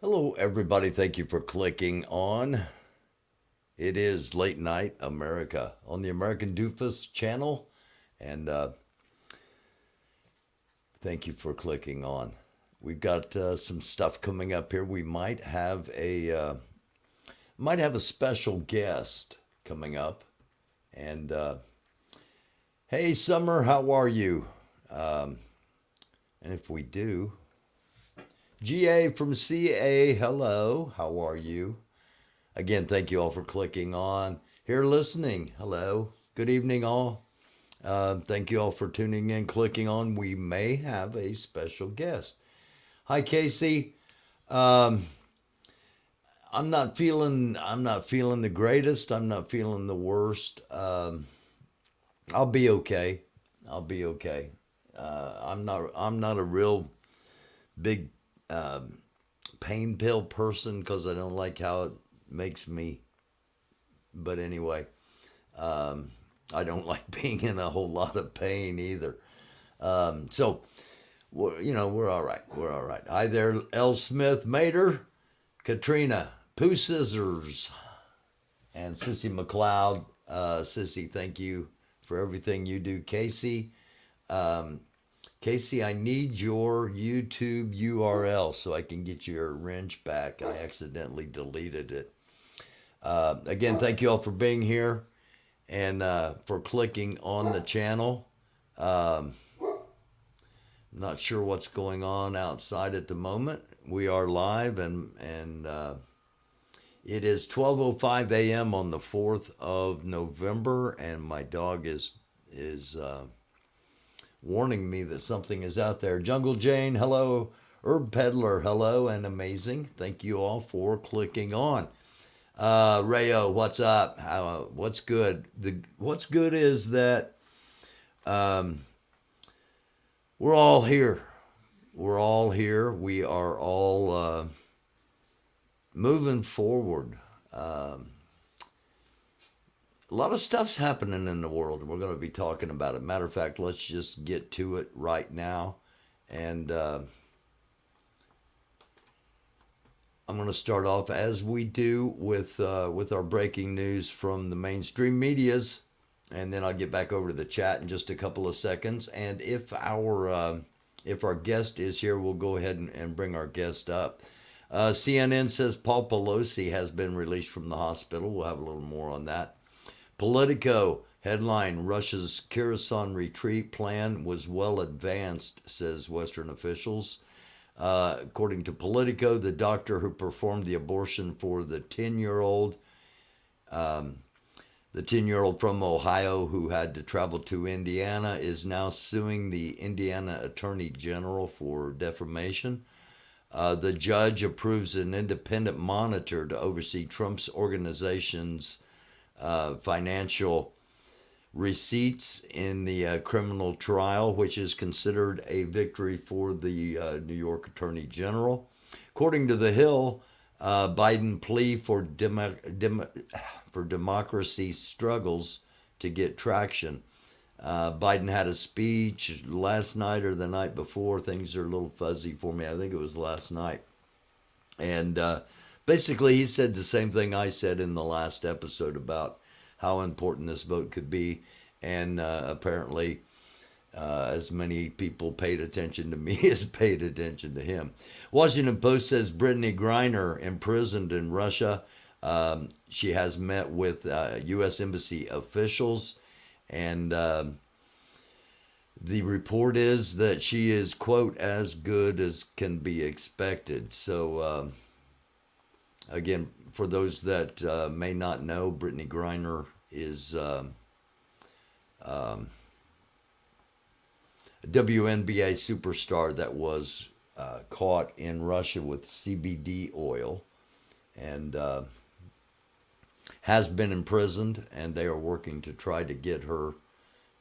Hello, everybody. Thank you for clicking on. It is Late Night America on the American Doofus channel. And thank you for clicking on. We've got some stuff coming up here. We might have a special guest coming up. And hey, Summer, how are you? Um, and if we do, GA from CA, hello, how are you? Again, thank you all for clicking on here, listening. Hello. Good evening, all. Thank you all for tuning in, clicking on. We may have a special guest. Hi, Casey. Um, I'm not feeling the greatest. I'm not feeling the worst. I'll be okay. I'll be okay. I'm not a real big pain pill person because I don't like how it makes me. But anyway, um, I don't like being in a whole lot of pain either. So, we're all right. We're all right. Hi there, L. Smith, Mater, Katrina, Pooh Scissors, and Sissy McLeod. Sissy, thank you for everything you do. Um, Casey, I need your YouTube URL so I can get your wrench back. I accidentally deleted it. Again, thank you all for being here and for clicking on the channel. Um, Not sure what's going on outside at the moment. We are live and it is 12:05 a.m. on the 4th of November, and my dog is warning me that something is out there. Jungle Jane, hello. Herb Peddler, hello, and amazing. Thank you all for clicking on. Rayo, what's up? What's good? What's good is that um, we're all here. We're all here. We are all moving forward. Um, a lot of stuff's happening in the world, and we're going to be talking about it. Matter of fact, let's just get to it right now. And I'm going to start off as we do with our breaking news from the mainstream medias, and then I'll get back over to the chat in just a couple of seconds. And if our guest is here, we'll go ahead and bring our guest up. CNN says Paul Pelosi has been released from the hospital. We'll have a little more on that. Politico headline: Russia's Kherson retreat plan was well advanced, says Western officials. According to Politico, the doctor who performed the abortion for um, the 10-year-old from Ohio who had to travel to Indiana, is now suing the Indiana Attorney General for defamation. The judge approves an independent monitor to oversee Trump's organization's financial receipts in the criminal trial, which is considered a victory for the New York Attorney General. According to The Hill, Biden plea for democracy struggles to get traction. Biden had a speech last night or the night before. Things are a little fuzzy for me. I think it was last night. And basically, he said the same thing I said in the last episode about how important this vote could be. And apparently, as many people paid attention to me as paid attention to him. Washington Post says Brittany Griner imprisoned in Russia. She has met with U.S. Embassy officials, and the report is that she is, quote, as good as can be expected. So, again, for those that may not know, Brittany Griner is um, a WNBA superstar that was caught in Russia with CBD oil and has been imprisoned, and they are working to try to get her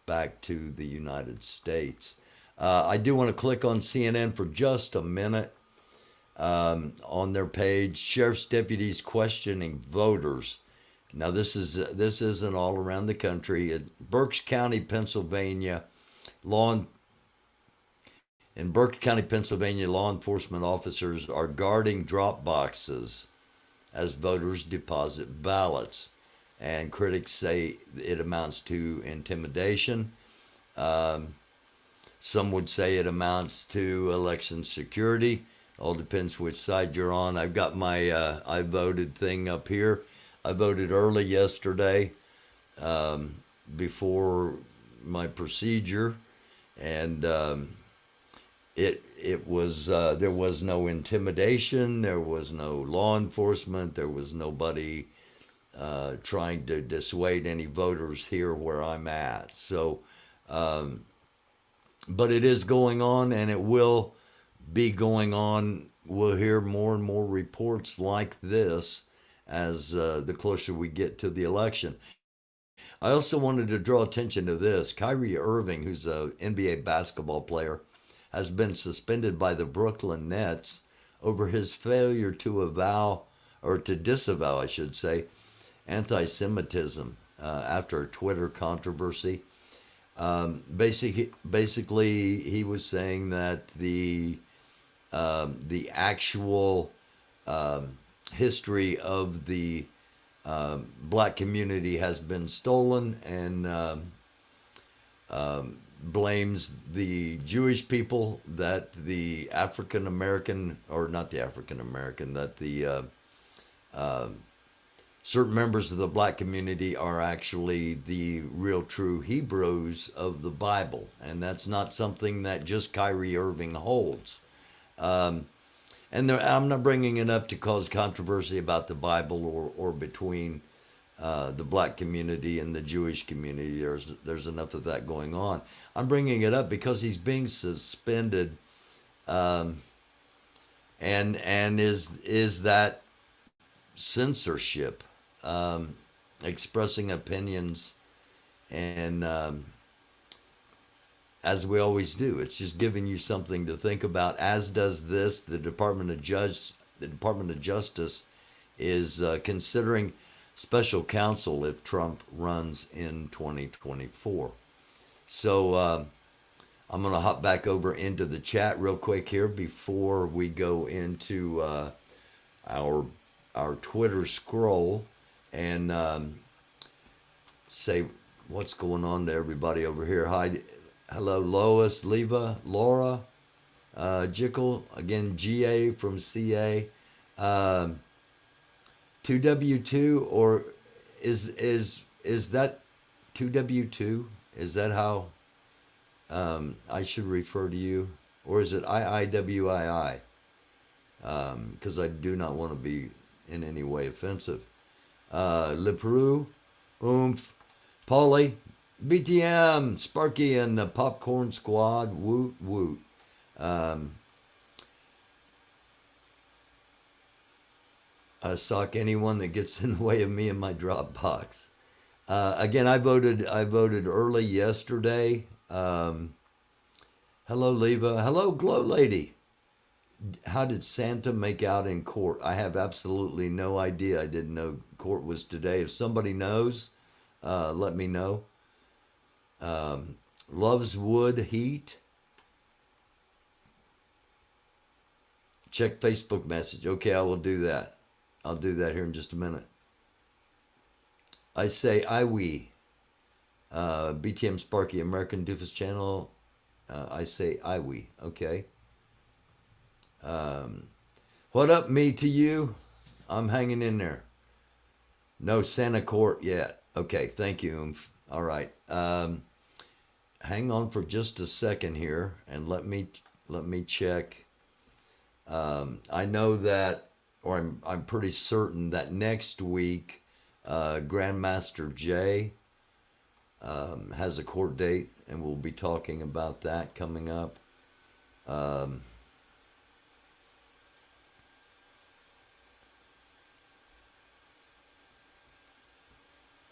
back to the United States. I do want to click on CNN for just a minute. On their page, sheriff's deputies questioning voters. Now this isn't all around the country. Berks County, Pennsylvania, law In Burke County, Pennsylvania, law enforcement officers are guarding drop boxes as voters deposit ballots. And critics say it amounts to intimidation. Um, some would say it amounts to election security. All depends which side you're on. I've got my I voted thing up here. I voted early yesterday, um, before my procedure, and it was there was no intimidation. There was no law enforcement. There was nobody trying to dissuade any voters here where I'm at. So, um, but it is going on, and it will be going on. We'll hear more and more reports like this as the closer we get to the election. I also wanted to draw attention to this. Kyrie Irving, who's an NBA basketball player, has been suspended by the Brooklyn Nets over his failure to avow, or to disavow, I should say, anti Semitism after a Twitter controversy. Basically, he was saying that the actual history of the black community has been stolen, and blames the Jewish people, that the African American, or not the African American, that the uh, certain members of the black community are actually the real true Hebrews of the Bible. And that's not something that just Kyrie Irving holds. Um, and I'm not bringing it up to cause controversy about the Bible, or between the black community and the Jewish community. There's enough of that going on. I'm bringing it up because he's being suspended, um, and is that censorship, um, expressing opinions, and as we always do, it's just giving you something to think about. As does this, the Department of Justice is considering special counsel if Trump runs in 2024. So I'm going to hop back over into the chat real quick here before we go into our our Twitter scroll, and say what's going on to everybody over here. Hi, hello, Lois, Leva, Laura, Jickle, again, GA from CA. Um, 2W2, or is that 2W2? Is that how I should refer to you? Or is it IIWII? Because I do not want to be in any way offensive. Le Peru, Oomph, Paulie, BTM, Sparky, and the Popcorn Squad, woot woot. Um, I sock anyone that gets in the way of me and my Dropbox. Again, I voted. I voted early yesterday. Hello, Leva. Hello, Glow Lady. How did Santa make out in court? I have absolutely no idea. I didn't know court was today. If somebody knows, let me know. Loves wood heat. Check Facebook message. Okay, I will do that. I'll do that here in just a minute. I say I we. BTM Sparky, American Doofus channel. I say I we. Okay. What up, me to you? I'm hanging in there. No Santa court yet. Okay, thank you. All right. Hang on for just a second here, and let me check. I know that, or I'm pretty certain that next week, Grandmaster Jay has a court date, and we'll be talking about that coming up.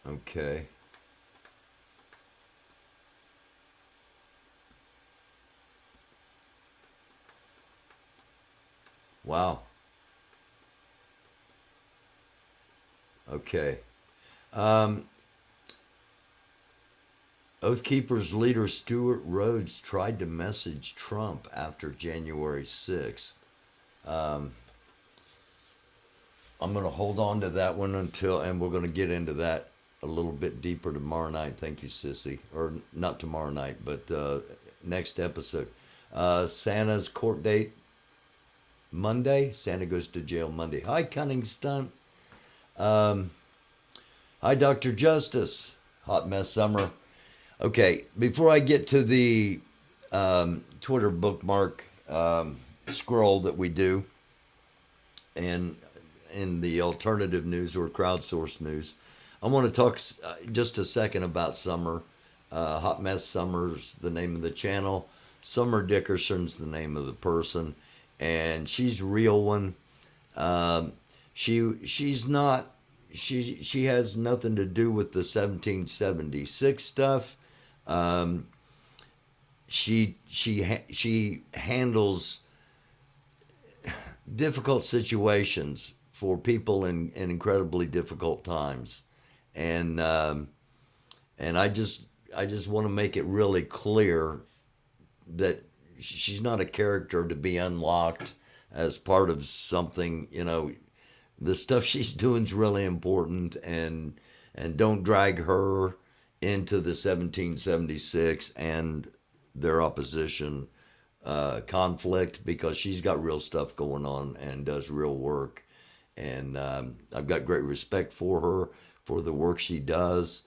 Okay. Wow. Okay. Um, Oath Keepers leader Stuart Rhodes tried to message Trump after January 6th. Um, I'm going to hold on to that one and we're going to get into that a little bit deeper tomorrow night. Thank you, Sissy. Or not tomorrow night, but next episode. Santa's court date Monday. Santa goes to jail Monday. Hi, Cunning Stunt. Hi, Dr. Justice. Hot Mess Summer. Okay, before I get to the Twitter bookmark scroll that we do, and in the alternative news or crowdsourced news, I want to talk just a second about Summer. Hot Mess Summer's the name of the channel. Summer Dickerson's the name of the person, and she's a real one. She's not. She has nothing to do with the 1776 stuff. She handles difficult situations for people in incredibly difficult times, and I just want to make it really clear that she's not a character to be unlocked as part of something. You know, the stuff she's doing is really important, and don't drag her into the 1776 and their opposition conflict, because she's got real stuff going on and does real work. And I've got great respect for her, for the work she does.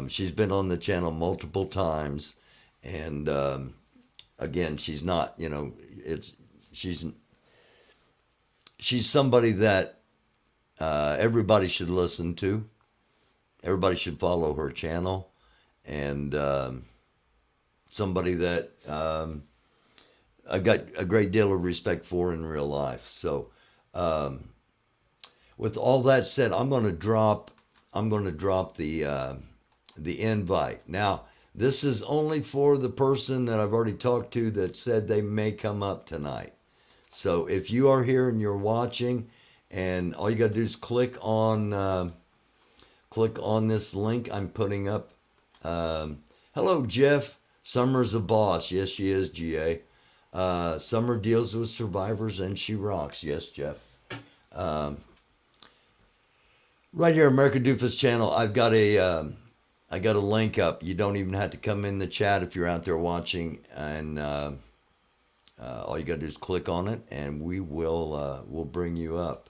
She's been on the channel multiple times. And again, she's not, you know, she's somebody that everybody should listen to. Everybody should follow her channel. And somebody that I got a great deal of respect for in real life. So, with all that said, I'm going to drop the invite. Now, this is only for the person that I've already talked to that said they may come up tonight. So if you are here and you're watching, and all you got to do is click on this link I'm putting up. Hello, Jeff. Summer's a boss. Yes, she is, GA. Summer deals with survivors and she rocks. Yes, Jeff. Right here, American Doofus channel, I got a link up. You don't even have to come in the chat if you're out there watching, and all you got to do is click on it, and we'll bring you up.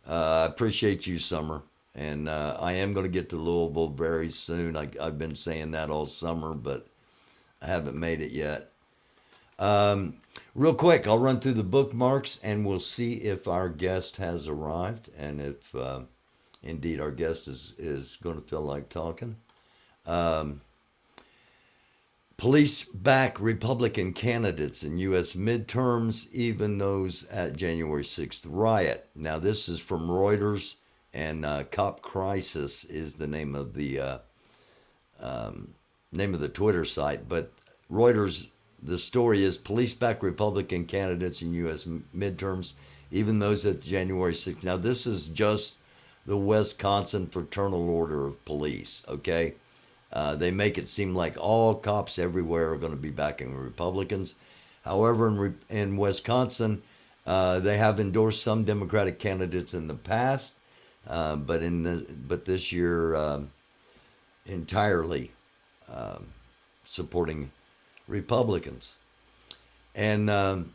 I appreciate you, Summer, and I am going to get to Louisville very soon. I've been saying that all summer, but I haven't made it yet. Real quick, I'll run through the bookmarks, and we'll see if our guest has arrived, and if indeed our guest is going to feel like talking. Police back Republican candidates in U.S. midterms, even those at January 6th riot. Now, this is from Reuters, and Cop Crisis is the name of the Twitter site. But Reuters, the story is police back Republican candidates in U.S. midterms, even those at January 6th. Now, this is just the Wisconsin Fraternal Order of Police, okay? They make it seem like all cops everywhere are going to be backing Republicans. However, in Wisconsin, they have endorsed some Democratic candidates in the past, but this year entirely supporting Republicans. And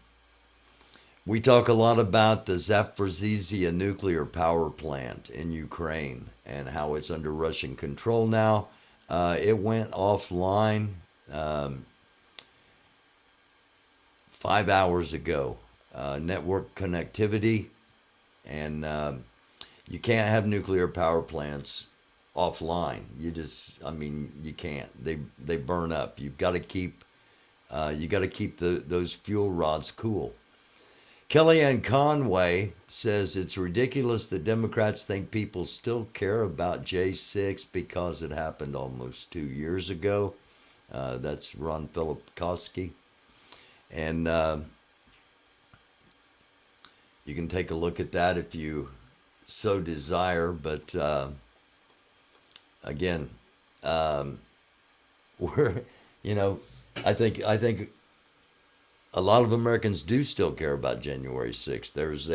we talk a lot about the Zaporizhzhia nuclear power plant in Ukraine and how it's under Russian control now. It went offline 5 hours ago. Network connectivity, and you can't have nuclear power plants offline. You can't. They burn up. You've got to keep those fuel rods cool. Kellyanne Conway says it's ridiculous that Democrats think people still care about J6 because it happened almost 2 years ago. That's Ron Filipkowski. And you can take a look at that if you so desire. But again, we're, you know, I think a lot of Americans do still care about January 6th. There's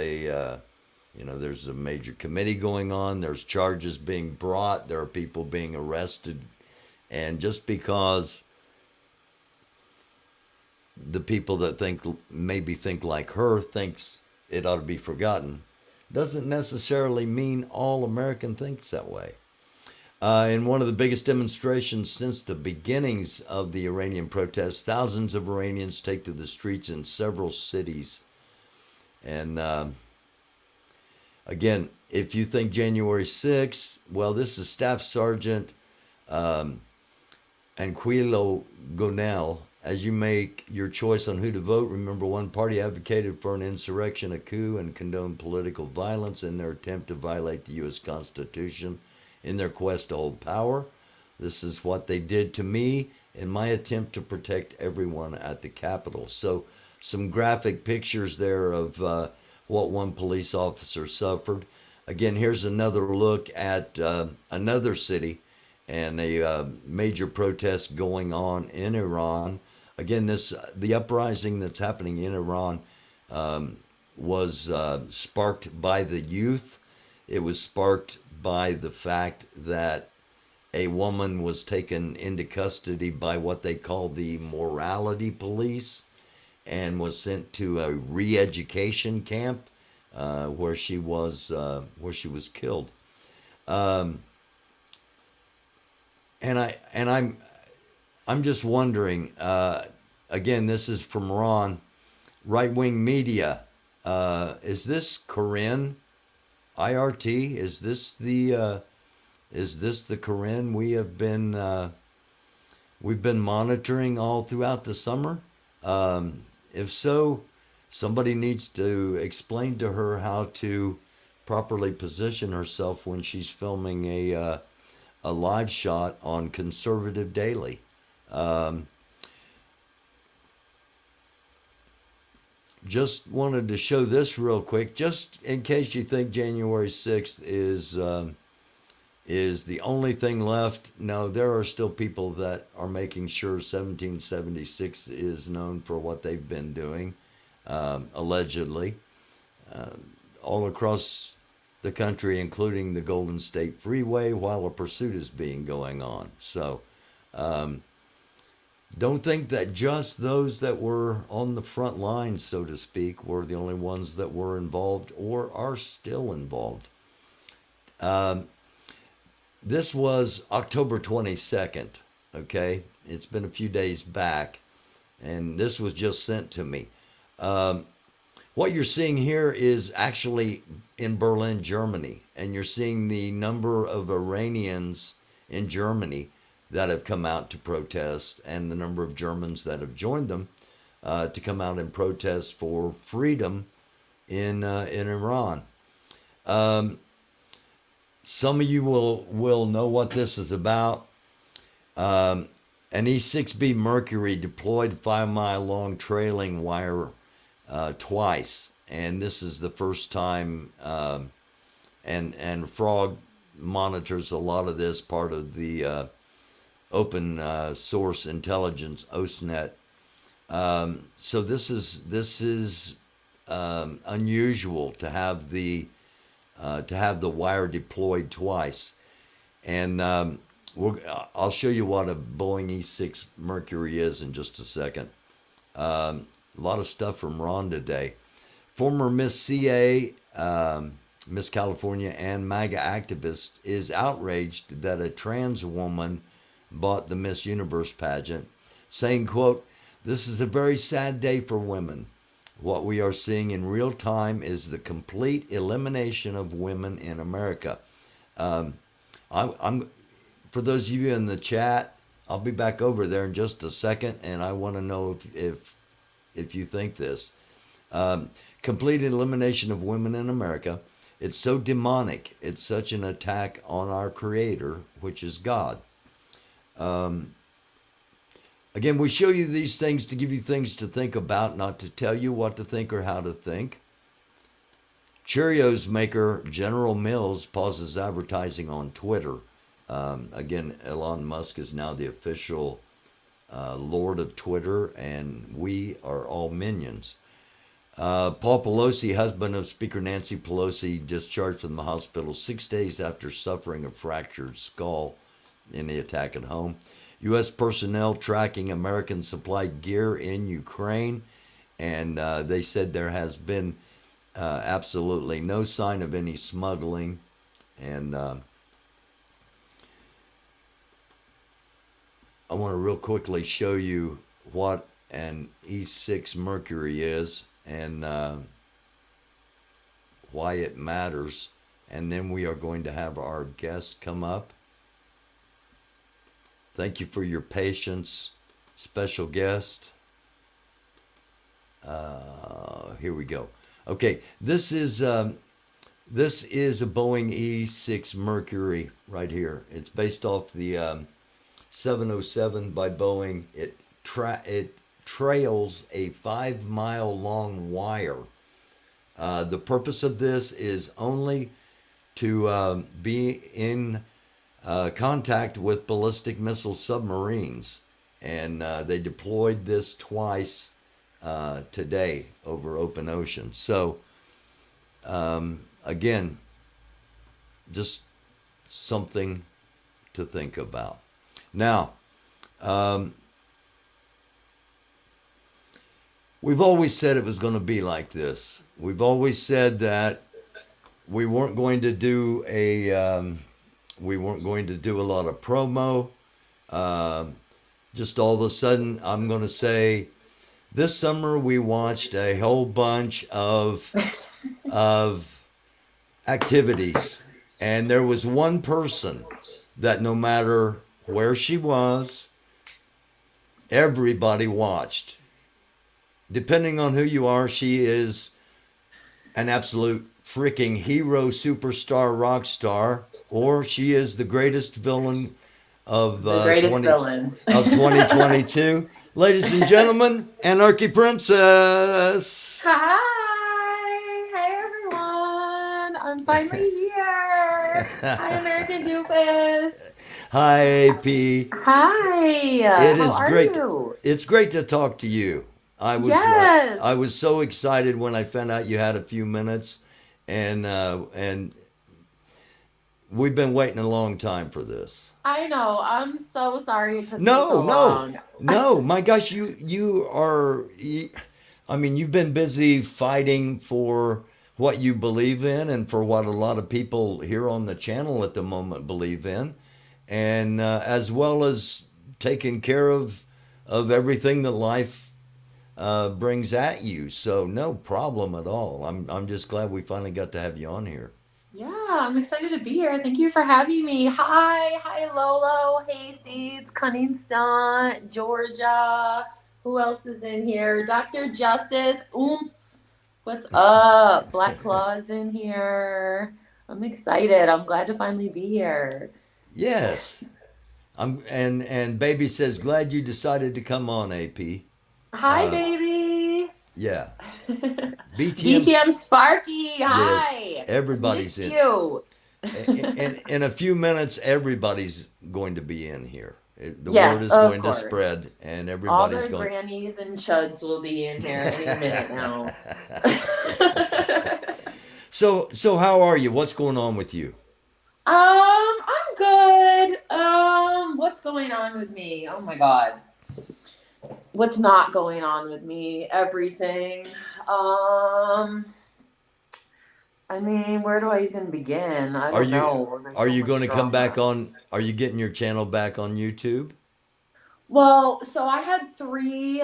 a major committee going on. There's charges being brought. There are people being arrested, and just because the people that maybe think like her thinks it ought to be forgotten, doesn't necessarily mean all American thinks that way. In one of the biggest demonstrations since the beginnings of the Iranian protests, thousands of Iranians take to the streets in several cities. And again, if you think January 6th, well, this is Staff Sergeant Anquilo Gonell. As you make your choice on who to vote, remember one party advocated for an insurrection, a coup, and condoned political violence in their attempt to violate the U.S. Constitution in their quest to hold power. This is what they did to me in my attempt to protect everyone at the Capitol. So some graphic pictures there of what one police officer suffered. Again, here's another look at another city and a major protest going on in Iran. Again, the uprising that's happening in Iran was sparked by the youth. It was sparked by the fact that a woman was taken into custody by what they call the morality police and was sent to a re-education camp where she was killed. And I'm just wondering. Again, this is from Ron, right-wing media. Is this Corinne? IRT? Is this the Corinne we've been monitoring all throughout the summer? If so, somebody needs to explain to her how to properly position herself when she's filming a live shot on Conservative Daily. Just wanted to show this real quick, just in case you think January 6th is the only thing left. No, there are still people that are making sure 1776 is known for what they've been doing, allegedly, all across the country, including the Golden State Freeway, while a pursuit is going on. So, don't think that just those that were on the front lines, so to speak, were the only ones that were involved or are still involved. This was October 22nd, okay? It's been a few days back, and this was just sent to me. What you're seeing here is actually in Berlin, Germany, and you're seeing the number of Iranians in Germany that have come out to protest, and the number of Germans that have joined them to come out and protest for freedom in Iran. Some of you will know what this is about. An E-6B Mercury deployed 5-mile-long trailing wire twice, and this is the first time. And Frog monitors a lot of this, part of the open source intelligence OSNet. So this is unusual to have the wire deployed twice, and I'll show you what a Boeing E-6 Mercury is in just a second. A lot of stuff from Ron today. Former Miss CA, Miss California, and MAGA activist is outraged that a trans woman bought the Miss Universe pageant, saying, quote, "This is a very sad day for women. What we are seeing in real time is the complete elimination of women in America." I'm for those of you in the chat, I'll be back over there in just a second, and I want to know if you think this. Complete elimination of women in America. It's so demonic. It's such an attack on our Creator, which is God. Again, we show you these things to give you things to think about, not to tell you what to think or how to think. Cheerios maker General Mills pauses advertising on Twitter. Again, Elon Musk is now the official Lord of Twitter, and we are all minions. Paul Pelosi, husband of Speaker Nancy Pelosi, discharged from the hospital 6 days after suffering a fractured skull in the attack at home. U.S. personnel tracking American supplied gear in Ukraine, and they said there has been absolutely no sign of any smuggling. And I want to real quickly show you what an E6 Mercury is and why it matters. And then we are going to have our guest come up. Thank you for your patience, special guest. Here we go. Okay, this is a Boeing E6 Mercury right here. It's based off the 707 by Boeing. It trails a 5-mile long wire. The purpose of this is only to be in contact with ballistic missile submarines, and they deployed this twice today over open ocean. So again, just something to think about. Now, we've always said it was going to be like this. We've always said that we weren't going to do a lot of promo. Just all of a sudden, I'm going to say, this summer we watched a whole bunch of activities, and there was one person that no matter where she was, everybody watched. Depending on who you are, she is an absolute freaking hero, superstar, rock star, or she is the greatest villain of 2022. Ladies and gentlemen, Anarchy Princess. Hi everyone. I'm finally here. Hi, American Dufus. Hi, AP. Hi. It is How great. are you? It's great to talk to you. I Yes. was so excited when I found out you had a few minutes, and we've been waiting a long time for this. I know. I'm so sorry it took me No, so long. my gosh, I mean, you've been busy fighting for what you believe in and for what a lot of people here on the channel at the moment believe in, and as well as taking care of everything that life brings at you. So no problem at all. I'm just glad we finally got to have you on here. Yeah, I'm excited to be here. Thank you for having me. Hi Lolo, Hayseeds, Cunningston, Georgia. Who else is in here? Dr. Justice, oomph. What's up? Black Claw's in here. I'm excited. I'm glad to finally be here. Yes. And baby says glad you decided to come on, AP. Hi, baby. Yeah. BTM Sparky. Hi. Yes, everybody's Missed in. you. In a few minutes, everybody's going to be in here. The Yes, word is of going course. to spread, and All everybody's the going. grannies and chuds will be in here any minute now. So how are you? What's going on with you? I'm good. What's going on with me? Oh my God. What's not going on with me? Everything. I mean, where do I even begin? I don't know. There's Are so you much going to come back drama. on? Are you getting your channel back on YouTube? Well, so I had 3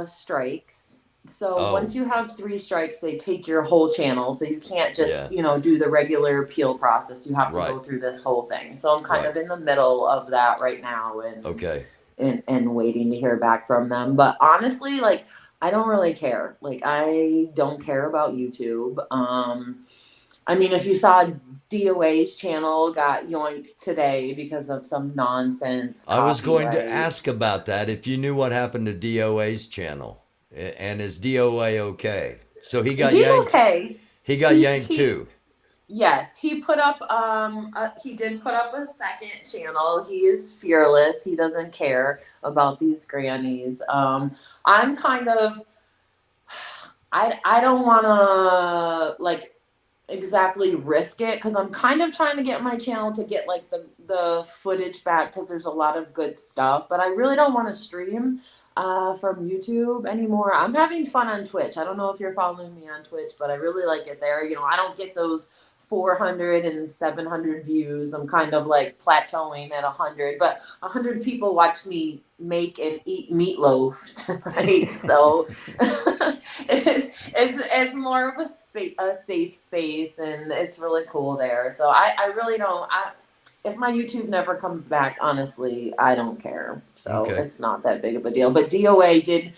strikes. So once Oh, you have 3 strikes, they take your whole channel. So you can't yeah. just, do the regular appeal process. You have to Right. go through this whole thing. So I'm kind Right. of in the middle of that right now and Okay. and waiting to hear back from them. But honestly, like, I don't really care. Like, I don't care about YouTube. I mean, if you saw DOA's channel got yoinked today because of some nonsense I was going to copyright. ask about that. If you knew what happened to DOA's channel, and is DOA okay? So he got He's yanked. okay. He got yanked he too. Yes, he did put up a second channel. He is fearless. He doesn't care about these grannies. I'm kind of I don't want to like exactly risk it because I'm kind of trying to get my channel to get like the footage back because there's a lot of good stuff, but I really don't want to stream from YouTube anymore. I'm having fun on Twitch. I don't know if you're following me on Twitch, but I really like it there. You know, I don't get those 400 and 700 views. I'm kind of like plateauing at 100, but 100 people watch me make and eat meatloaf tonight. So it's more of a safe space, and it's really cool there. So I really don't. If my YouTube never comes back, honestly, I don't care. So Okay. it's not that big of a deal. But DOA did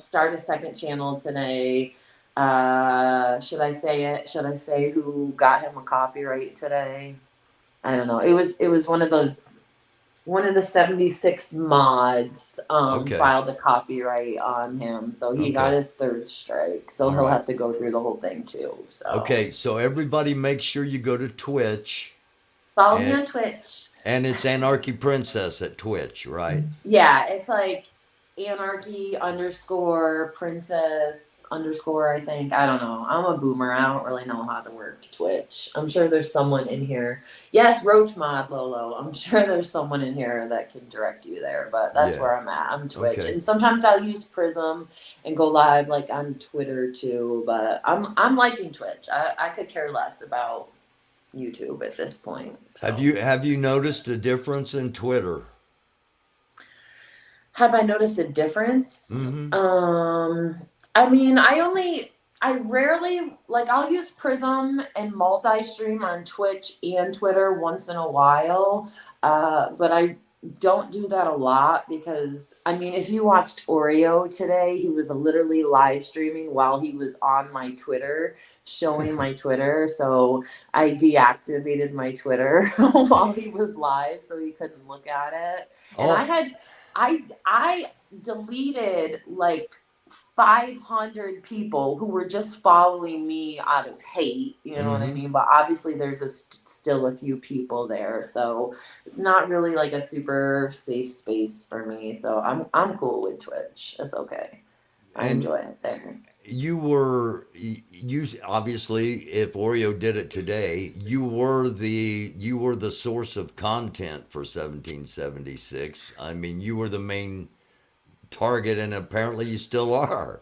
start a second channel today. Should I say it? Should I say who got him a copyright today? I don't know. It was one of the 76 mods Okay. filed a copyright on him, so he got Okay. his third strike. So All he'll right. have to go through the whole thing too. So Okay. So everybody make sure you go to Twitch follow me and on Twitch. it's Anarchy Princess at Twitch, right? Yeah, it's like anarchy underscore princess underscore, I think. I don't know. I'm a boomer. I don't really know how to work Twitch. I'm sure there's someone in here. Yes, Roach Mod Lolo. I'm sure there's someone in here that can direct you there, but that's Yeah. where I'm at. I'm Twitch. Okay. And sometimes I'll use Prism and go live like on Twitter too, but I'm liking Twitch. I could care less about YouTube at this point. So Have you noticed a difference in Twitter? have I noticed a difference? Mm-hmm. I mean, I rarely, like, I'll use Prism and multi-stream on Twitch and Twitter once in a while, but I don't do that a lot because, I mean, if you watched Oreo today, he was literally live streaming while he was on my Twitter, showing my Twitter, so I deactivated my Twitter while he was live so he couldn't look at it. And Oh, I deleted like 500 people who were just following me out of hate, you know what I mm-hmm. mean? But obviously there's still a few people there, so it's not really like a super safe space for me. So I'm cool with Twitch. It's okay. I And enjoy it there. you obviously, if Oreo did it today, you were the source of content for 1776. I mean, you were the main target, and apparently you still are.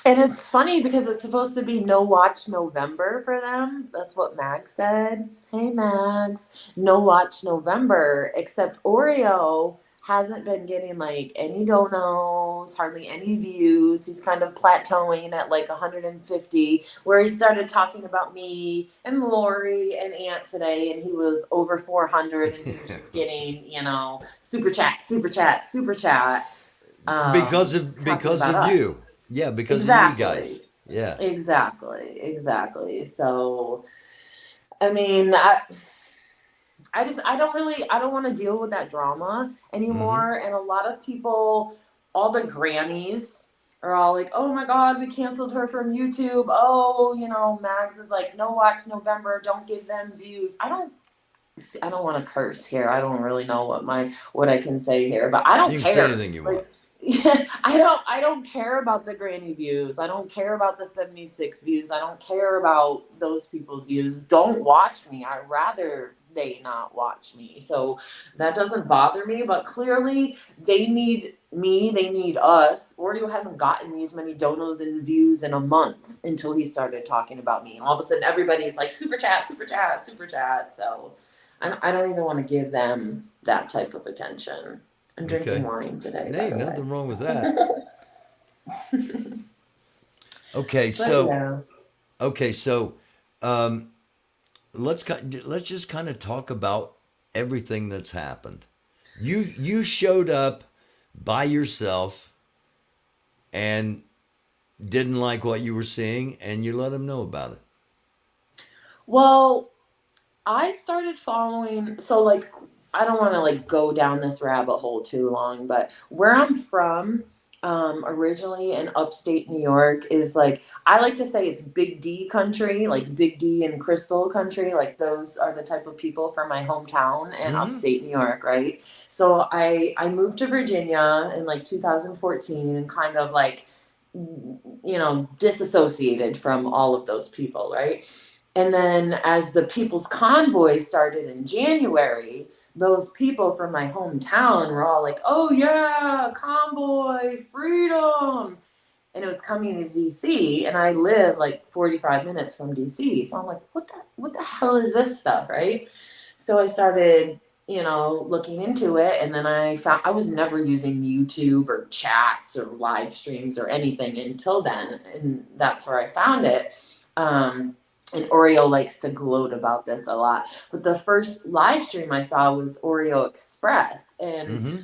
And it's funny because it's supposed to be no watch November for them. That's what Mags said. Hey Mags, no watch November, except Oreo hasn't been getting like any donos, hardly any views. He's kind of plateauing at like 150, where he started talking about me and Lori and Aunt today, and he was over 400, and he was just getting, super chat, super chat, super chat, talking Because about of you. us. Yeah, because of you Exactly. guys. Yeah. Exactly. So, I mean, I don't want to deal with that drama Mm-hmm. anymore. And a lot of people, all the grannies are all like, oh my God, we canceled her from YouTube. Oh, Mags is like, no watch November. Don't give them views. I don't want to curse here. I don't really know what I can say here, but I don't You can say care. anything you want. Like, yeah, I don't care about the granny views. I don't care about the 76 views. I don't care about those people's views. Don't watch me. I'd rather they not watch me. So that doesn't bother me, but clearly they need me, they need us. Oreo hasn't gotten these many donos and views in a month until he started talking about me. And all of a sudden everybody's like super chat, super chat, super chat. So I don't even want to give them that type of attention. I'm drinking Okay. wine today, by Hey, the way. nothing wrong with that. Okay, But so yeah. okay, so um, let's just kind of talk about everything that's happened. You showed up by yourself and didn't like what you were seeing, and you let them know about it. Well, I started following, so like, I don't want to like go down this rabbit hole too long, but where I'm from, originally in upstate New York, is like, I like to say it's Big D country, like Big D and Crystal country. Like those are the type of people from my hometown in Mm-hmm. upstate New York, right? So I moved to Virginia in like 2014 and kind of like, disassociated from all of those people, right? And then as the People's Convoy started in January, those people from my hometown were all like, "Oh yeah, convoy, freedom." And it was coming to DC, and I live like 45 minutes from DC. So I'm like, what the hell is this stuff, right? So I started, looking into it, and then I found I was never using YouTube or chats or live streams or anything until then, and that's where I found it. And Oreo likes to gloat about this a lot. But the first live stream I saw was Oreo Express, and Mm-hmm.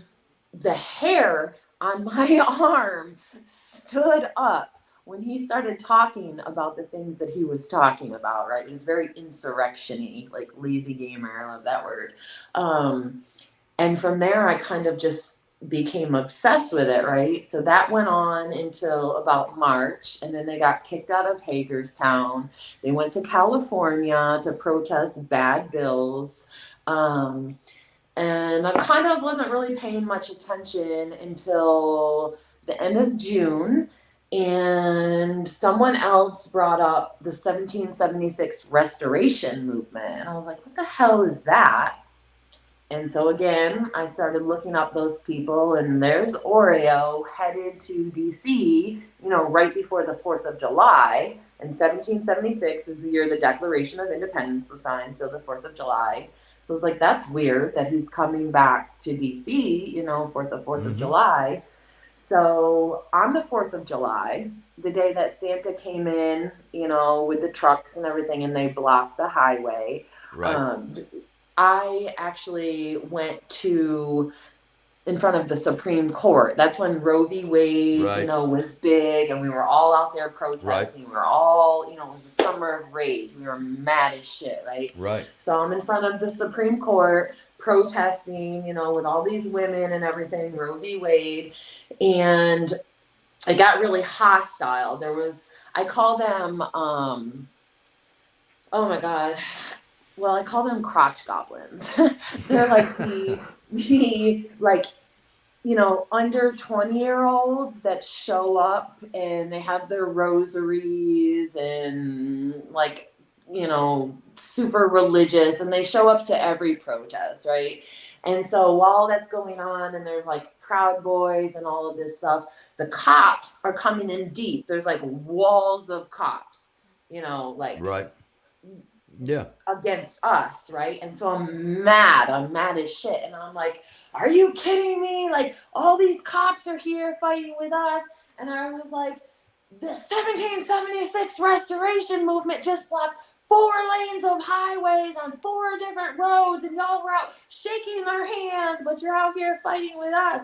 the hair on my arm stood up when he started talking about the things that he was talking about, right? It was very insurrection-y, like lazy gamer. I love that word. And from there, I kind of just became obsessed with it, right? So that went on until about March, and then they got kicked out of Hagerstown. They went to California to protest bad bills. And I kind of wasn't really paying much attention until the end of June. And someone else brought up the 1776 restoration movement. And I was like, what the hell is that? And so again, I started looking up those people, and there's Oreo headed to DC, right before the 4th of July. And 1776 is the year the Declaration of Independence was signed, so the 4th of July. So it's like, that's weird that he's coming back to DC, for the 4th of Mm-hmm. July. So on the 4th of July, the day that Santa came in, with the trucks and everything, and they blocked the highway, Right. I actually went to in front of the Supreme Court. That's when Roe v. Wade, Right. was big, and we were all out there Right. protesting. We were all, it was a summer of rage. We were mad as shit, right? Right. So I'm in front of the Supreme Court protesting, with all these women and everything, Roe v. Wade, and it got really hostile. I call them, oh my God. Well, I call them crotch goblins. They're like the like, under 20-year-olds that show up, and they have their rosaries and like, super religious, and they show up to every protest, right? And so while that's going on, and there's like Proud Boys and all of this stuff, the cops are coming in deep. There's like walls of cops, like Right. Yeah. against us, right? And so I'm mad. I'm mad as shit. And I'm like, are you kidding me? Like, all these cops are here fighting with us. And I was like, the 1776 restoration movement just blocked 4 lanes of highways on 4 different roads, and y'all were out shaking their hands, but you're out here fighting with us.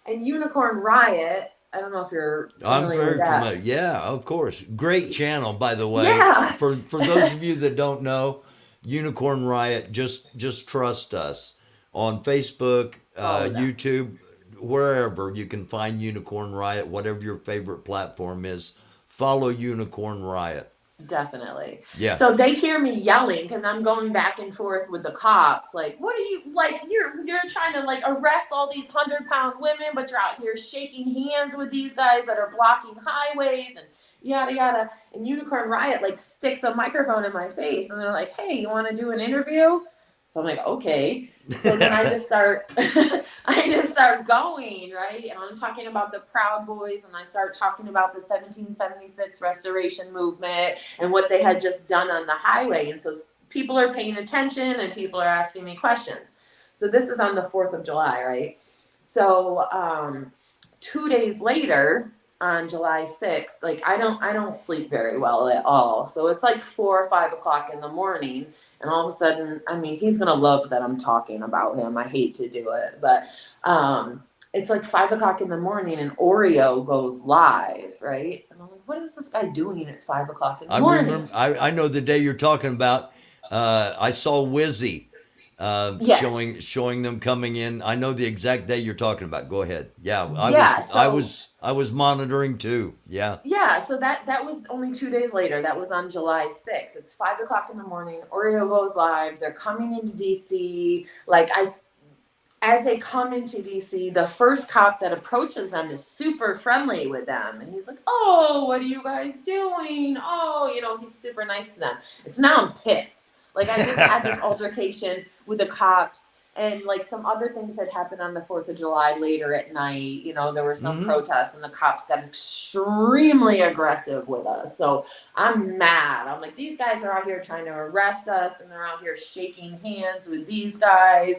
And Unicorn Riot, I don't know if you're I'm familiar with very that. familiar. Yeah, of course. Great channel, by the way. Yeah. For those of you that don't know, Unicorn Riot, just trust us on Facebook, Oh, no. YouTube, wherever you can find Unicorn Riot, whatever your favorite platform is. Follow Unicorn Riot. Definitely. Yeah. So they hear me yelling because I'm going back and forth with the cops. Like, what are you like? You're trying to like arrest all these 100-pound women, but you're out here shaking hands with these guys that are blocking highways and yada yada. And Unicorn Riot like sticks a microphone in my face, and they're like, "Hey, you want to do an interview?" So I'm like, okay. So then I just start going, right? And I'm talking about the Proud Boys, and I start talking about the 1776 restoration movement and what they had just done on the highway. And so people are paying attention, and people are asking me questions. So this is on the 4th of July, right? So 2 days later, on July 6th, like I don't sleep very well at all. So it's like 4 or 5 o'clock in the morning, and all of a sudden, I mean, he's gonna love that I'm talking about him. I hate to do it, but it's like 5 o'clock in the morning, and Oreo goes live, right? And I'm like, what is this guy doing at 5 o'clock in the I morning? remember. I know the day you're talking about. I saw Wizzy Yes. Showing them coming in. I know the exact day you're talking about. Go ahead. Yeah, Yeah. So I was monitoring too. Yeah. yeah, so that was only 2 days later. That was on July 6th. It's 5 o'clock in the morning. Oreo goes live. They're coming into DC. Like as they come into DC, the first cop that approaches them is super friendly with them. And he's like, "Oh, what are you guys doing? Oh, he's super nice to them." So now I'm pissed. Like I just had this altercation with the cops, and like some other things that happened on the 4th of July later at night. There were some Hmm. protests and the cops got extremely aggressive with us. So I'm mad. I'm like, these guys are out here trying to arrest us, and they're out here shaking hands with these guys.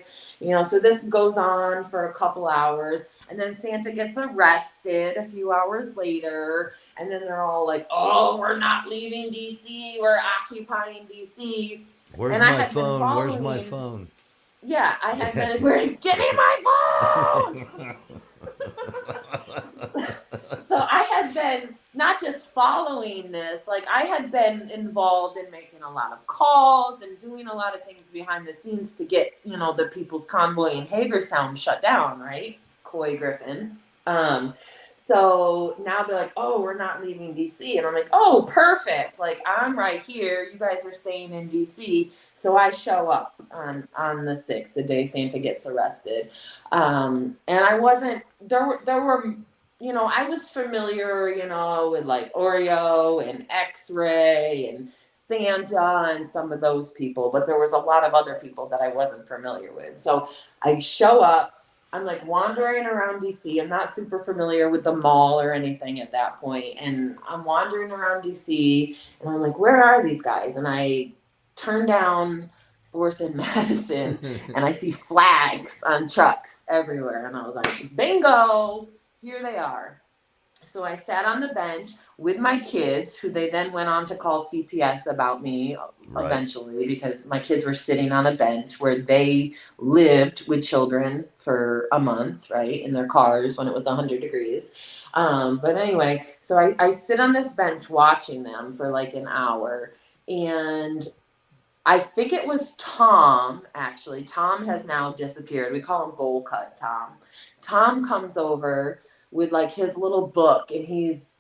So this goes on for a couple hours, and then Santa gets arrested a few hours later, and then they're all like, "Oh, we're not leaving DC, we're occupying DC." Where's And I my had been phone? Where's my following, phone? yeah, I had Yeah. been, give me my phone! So I had been not just following this, like I had been involved in making a lot of calls and doing a lot of things behind the scenes to get, the People's Convoy in Hagerstown shut down, right? Coy Griffin. Um, so now they're like, "Oh, we're not leaving DC." And I'm like, "Oh, perfect. Like I'm right here. You guys are staying in DC." So I show up on the 6th, the day Santa gets arrested. And I wasn't, there were I was familiar, with like Oreo and X-Ray and Santa and some of those people, but there was a lot of other people that I wasn't familiar with. So I show up, I'm like wandering around DC. I'm not super familiar with the mall or anything at that point. And I'm wandering around DC and I'm like, where are these guys? And I turn down 4th and Madison and I see flags on trucks everywhere. And I was like, bingo, here they are. So I sat on the bench with my kids, who they then went on to call CPS about me Right. eventually, because my kids were sitting on a bench where they lived with children for a month, right, in their cars when it was 100 degrees. But anyway, so I sit on this bench watching them for like an hour. And I think it was Tom, actually. Tom has now disappeared. We call him Gold Cut Tom. Tom comes over with like his little book, and he's,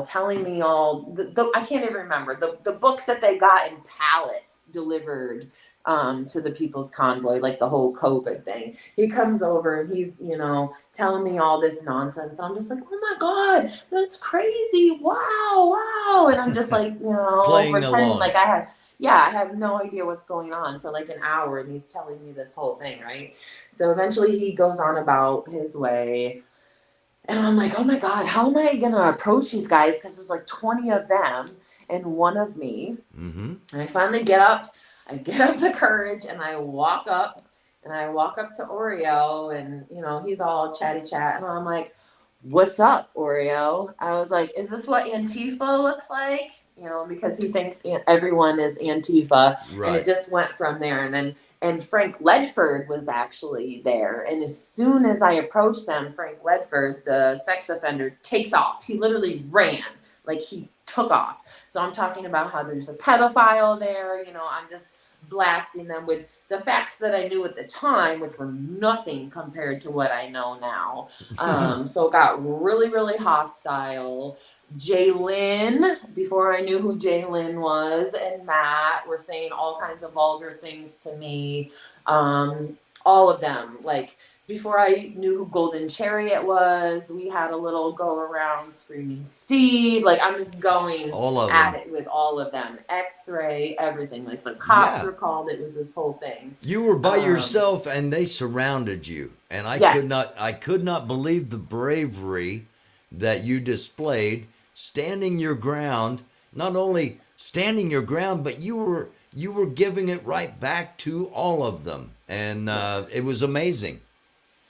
telling me all I can't even remember the books that they got in pallets delivered to the People's Convoy, like the whole COVID thing. He comes over and he's, telling me all this nonsense. I'm just like, "Oh my God, that's crazy. Wow, wow." And I'm just like, Playing pretending along. like I have no idea what's going on for like an hour, and he's telling me this whole thing, right? So eventually he goes on about his way. And I'm like, "Oh my God, how am I going to approach these guys?" Because there's like 20 of them and one of me. Mm-hmm. And I finally get up. I get up the courage and I walk up. And I walk up to Oreo, and, he's all chatty chat. And I'm like, "What's up, Oreo?" I was like, "Is this what Antifa looks like?" Because he thinks everyone is Antifa. And it Right. just went from there. And Frank Ledford was actually there. And as soon as I approached them, Frank Ledford, the sex offender, takes off. He literally ran. Like he took off. So I'm talking about how there's a pedophile there. I'm just blasting them with the facts that I knew at the time, which were nothing compared to what I know now. So it got really, really hostile. Jalen, before I knew who Jalen was, and Matt were saying all kinds of vulgar things to me. All of them, like before I knew who Golden Chariot was, we had a little go around screaming Steve. Like I'm just going All of at them. it with all of them. X-ray, everything. Like the cops Yeah. were called. It was this whole thing. You were by Um, yourself and they surrounded you. And yes. I could not believe the bravery that you displayed standing your ground, not only standing your ground, but you were giving it right back to all of them. And Yes. it was amazing.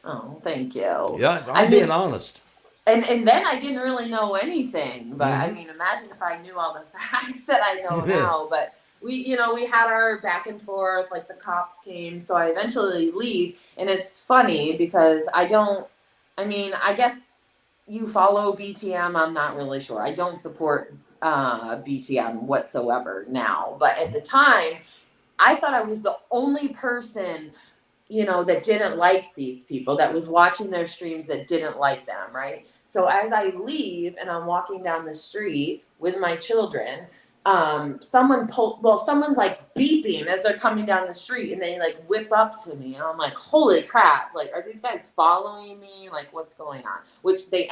Oh, thank you. Yeah, I I'm being mean, honest. and then I didn't really know anything, but I Hmm. mean, imagine if I knew all the facts that I know now. But we had our back and forth, like the cops came, so I eventually leave, and it's funny because I don't. I mean, I guess you follow BTM. I'm not really sure. I don't support BTM whatsoever now, but at the time I thought I was the only person, you know, that didn't like these people, that was watching their streams that didn't like them, right? So as I leave and I'm walking down the street with my children, someone's like beeping as they're coming down the street, and they like whip up to me, and I'm like, holy crap, like, are these guys following me? Like, what's going on? Which they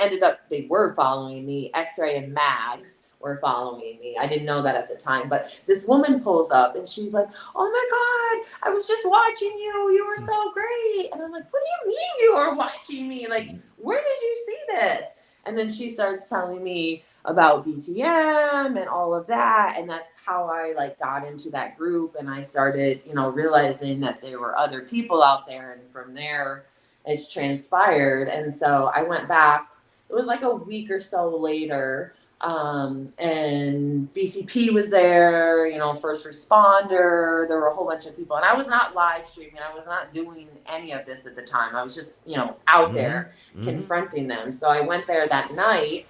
were following me. X-Ray and Mags were following me. I didn't know that at the time, but this woman pulls up and she's like, oh my God, I was just watching you. You were so great. And I'm like, what do you mean you were watching me? Like, where did you see this? And then she starts telling me about BTM and all of that. And that's how I like got into that group. And I started, you know, realizing that there were other people out there. And from there, it's transpired. And so I went back. It was like a week or so later. And BCP was there, you know, first responder. There were a whole bunch of people, and I was not live streaming. I was not doing any of this at the time. I was just, you know, out there confronting them. So I went there that night,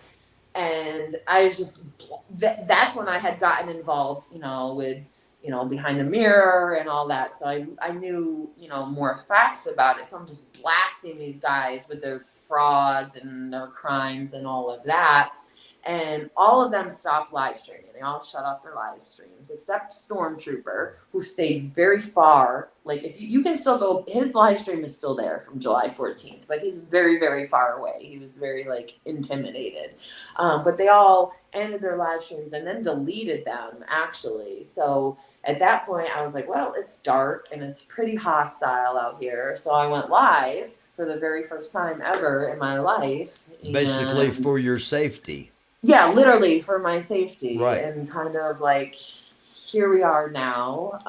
and I was just, that's when I had gotten involved, you know, with, you know, behind the mirror and all that. So I knew, you know, more facts about it. So I'm just blasting these guys with their frauds and their crimes and all of that. And all of them stopped live streaming. They all shut off their live streams, except Stormtrooper, who stayed very far. Like, if you can still go, his live stream is still there from July 14th, but he's very, very far away. He was very, like, intimidated. But they all ended their live streams and then deleted them, actually. So at that point, I was like, well, it's dark and it's pretty hostile out here. So I went live for the very first time ever in my life. Basically for your safety. Yeah, literally for my safety. Right. And kind of like, here we are now.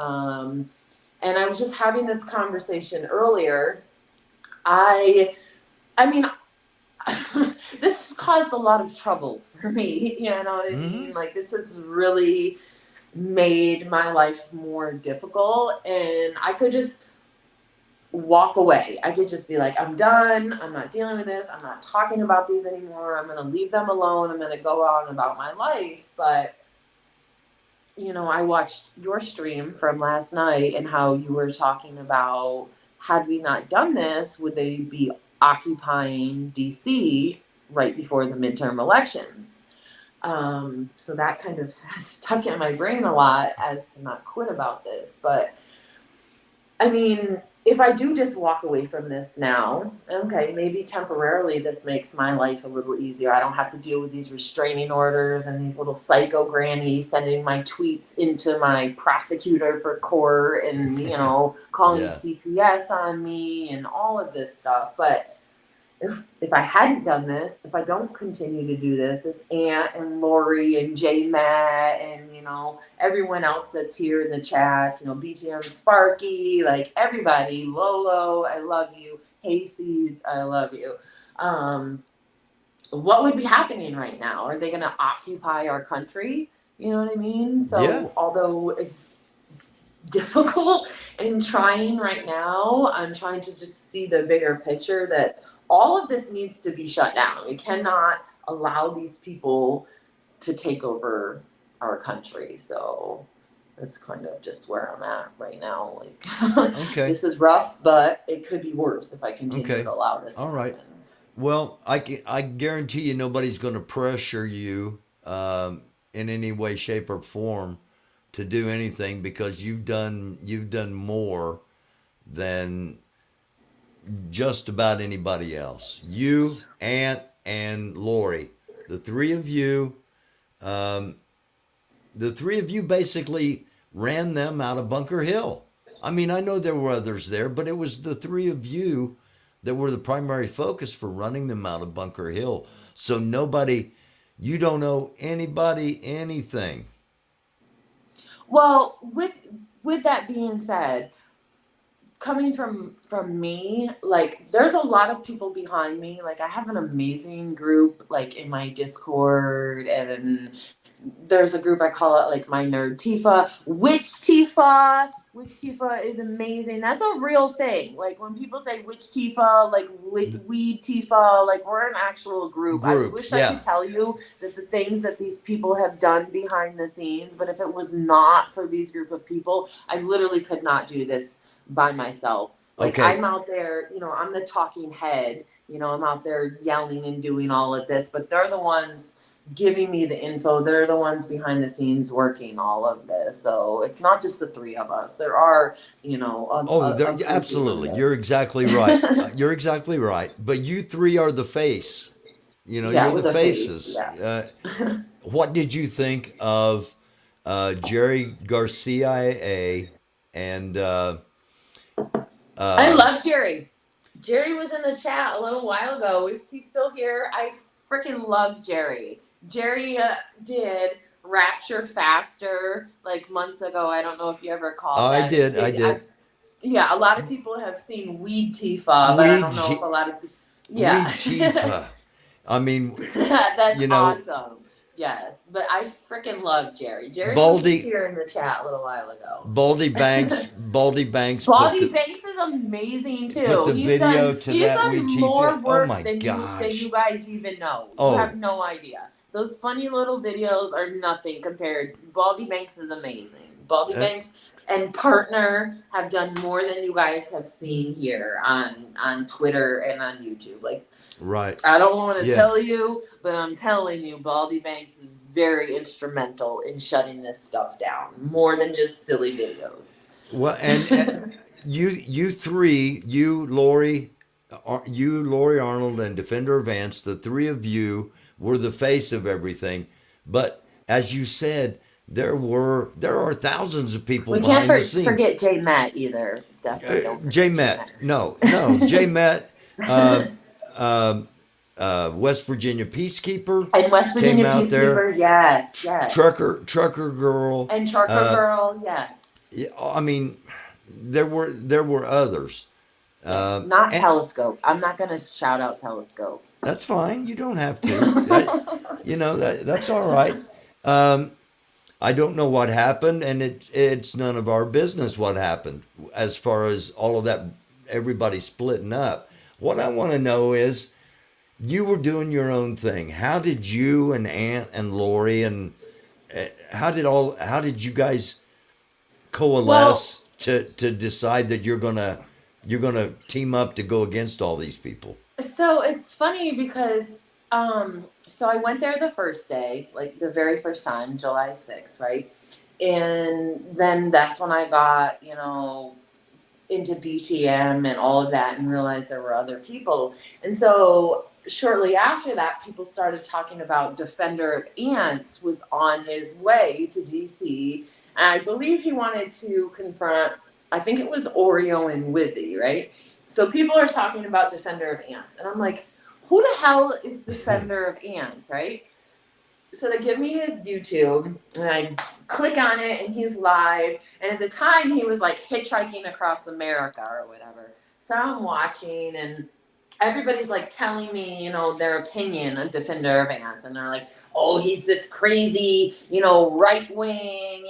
And I was just having this conversation earlier. I mean, this has caused a lot of trouble for me. You know what I mean? Like, this has really made my life more difficult. And I could just walk away. I could just be like, I'm done. I'm not dealing with this. I'm not talking about these anymore. I'm going to leave them alone. I'm going to go on about my life. But, you know, I watched your stream from last night and how you were talking about, had we not done this, would they be occupying DC right before the midterm elections? So that kind of has stuck in my brain a lot as to not quit about this. But I mean, if I do just walk away from this now, okay, maybe temporarily this makes my life a little easier. I don't have to deal with these restraining orders and these little psycho grannies sending my tweets into my prosecutor for court and, you know, calling CPS on me and all of this stuff. But if I hadn't done this, if I don't continue to do this, if Aunt and Lori and J Matt and, you know, everyone else that's here in the chats, you know, BTM Sparky, like everybody, Lolo, I love you. Hayseeds, I love you. What would be happening right now? Are they going to occupy our country? You know what I mean? So although it's difficult and trying right now, I'm trying to just see the bigger picture that all of this needs to be shut down. We cannot allow these people to take over our country. So that's kind of just where I'm at right now. Like, this is rough, but it could be worse if I continue to allow this. All right. Well, I guarantee you nobody's going to pressure you in any way, shape, or form to do anything, because you've done more than just about anybody else. You, Aunt, and Lori, the three of you basically ran them out of Bunker Hill. I mean, I know there were others there, but it was the three of you that were the primary focus for running them out of Bunker Hill. So you don't owe anybody anything. Well, with that being said, coming from me, like, there's a lot of people behind me. Like, I have an amazing group, like, in my Discord, and there's a group, I call it, like, my nerd Tifa, Witch Tifa, Witch Tifa is amazing. That's a real thing. Like when people say Witch Tifa, like weed Tifa, like we're an actual group. I wish I could tell you that the things that these people have done behind the scenes, but if it was not for these group of people, I literally could not do this by myself. Like I'm out there, you know, I'm the talking head, you know, I'm out there yelling and doing all of this, but they're the ones giving me the info. They're the ones behind the scenes working all of this. So it's not just the three of us. There are, you know, absolutely. You're exactly right. You're exactly right. But you three are the face. You know, you're the faces. What did you think of Jerry Garcia and I love Jerry. Jerry was in the chat a little while ago. Is he still here? I freaking love Jerry. Jerry did Rapture Faster like months ago. I don't know if you ever called that. I did. Yeah, a lot of people have seen Weed Tifa, but I don't know if a lot of people. Yeah. Weed Tifa. I mean, that's awesome. Yes, but I freaking love Jerry. Jerry was here in the chat a little while ago. Baldy Banks. Baldy Banks is amazing too. Put the video to that Weed Tifa. He's done more work than you guys even know. You have no idea. Those funny little videos are nothing compared. Baldy Banks is amazing. Baldy Banks and Partner have done more than you guys have seen here on Twitter and on YouTube. Like, right. I don't want to tell you, but I'm telling you, Baldy Banks is very instrumental in shutting this stuff down. More than just silly videos. Well, and you three, Lori Arnold, and Defender Vance, the three of you were the face of everything. But as you said, there are thousands of people behind the scenes. We can't forget J Matt either. Definitely don't forget J Matt. No, J Matt. West Virginia Peacekeeper. And West Virginia Peacekeeper, yes. Trucker Girl. And Trucker Girl, yes. I mean, there were others. Not Telescope. I'm not going to shout out Telescope. That's fine. You don't have to. That's all right. I don't know what happened, and it's none of our business what happened as far as all of that, everybody splitting up. What I want to know is, you were doing your own thing. How did you and Aunt and Lori and how did you guys coalesce to decide that you're gonna team up to go against all these people? So it's funny because so I went there the first day, like the very first time, July 6th, right? And then that's when I got, into BTM and all of that and realized there were other people. And so shortly after that, people started talking about Defender of Ants was on his way to DC. And I believe he wanted to confront, I think it was Oreo and Wizzy, right? So people are talking about Defender of Ants. And I'm like, who the hell is Defender of Ants, right? So they give me his YouTube, and I click on it, and he's live. And at the time, he was like hitchhiking across America or whatever. So I'm watching, and everybody's like telling me, their opinion of Defender of Ants. And they're like, oh, he's this crazy, right wing,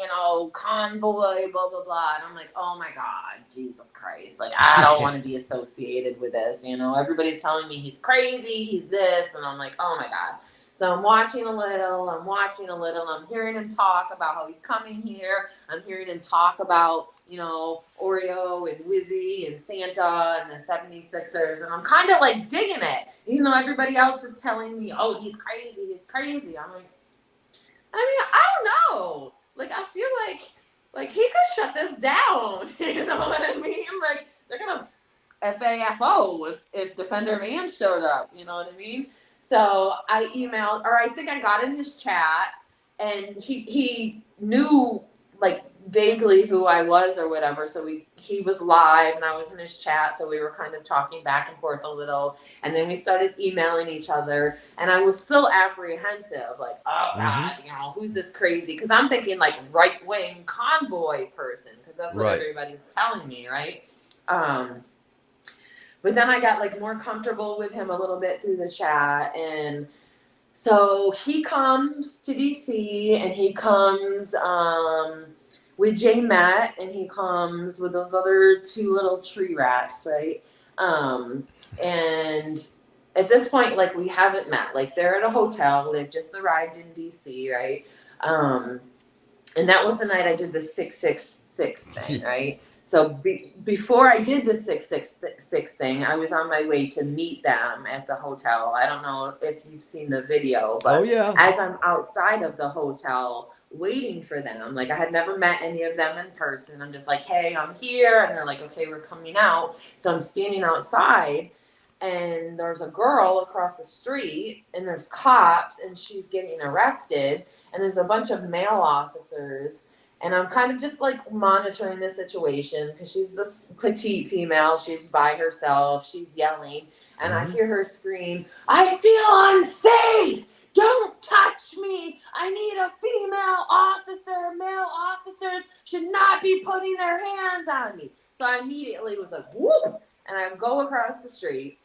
convoy, blah, blah, blah. And I'm like, oh my God, Jesus Christ. Like, I don't want to be associated with this. Everybody's telling me he's crazy, he's this. And I'm like, oh my God. So I'm watching a little, I'm hearing him talk about how he's coming here. I'm hearing him talk about, Oreo and Wizzy and Santa and the 76ers. And I'm kind of like digging it. Even though everybody else is telling me, oh, he's crazy. I'm like, I don't know. Like, I feel like he could shut this down. You know what I mean? Like, they're going to FAFO if Defender of Ants showed up. You know what I mean? So I emailed, or I think I got in his chat, and he knew like vaguely who I was or whatever. So he was live, and I was in his chat, so we were kind of talking back and forth a little, and then we started emailing each other, and I was still apprehensive, like, oh God, who's this crazy? Because I'm thinking like right wing convoy person, because that's what everybody's telling me, right? But then I got like more comfortable with him a little bit through the chat. And so he comes to DC, and he comes Jay met, and he comes with those other two little tree rats, right? And at this point, like, we haven't met. Like, they're at a hotel. They've just arrived in DC, right? And that was the night I did the 666 thing, right? So before I did the 666 thing, I was on my way to meet them at the hotel. I don't know if you've seen the video, but as I'm outside of the hotel waiting for them, like, I had never met any of them in person. I'm just like, hey, I'm here. And they're like, okay, we're coming out. So I'm standing outside, and there's a girl across the street, and there's cops, and she's getting arrested, and there's a bunch of male officers, and I'm kind of just like monitoring the situation because she's this petite female, she's by herself, she's yelling, and I hear her scream, I feel unsafe, don't touch me, I need a female officer, male officers should not be putting their hands on me. So I immediately was like, whoop, and I go across the street.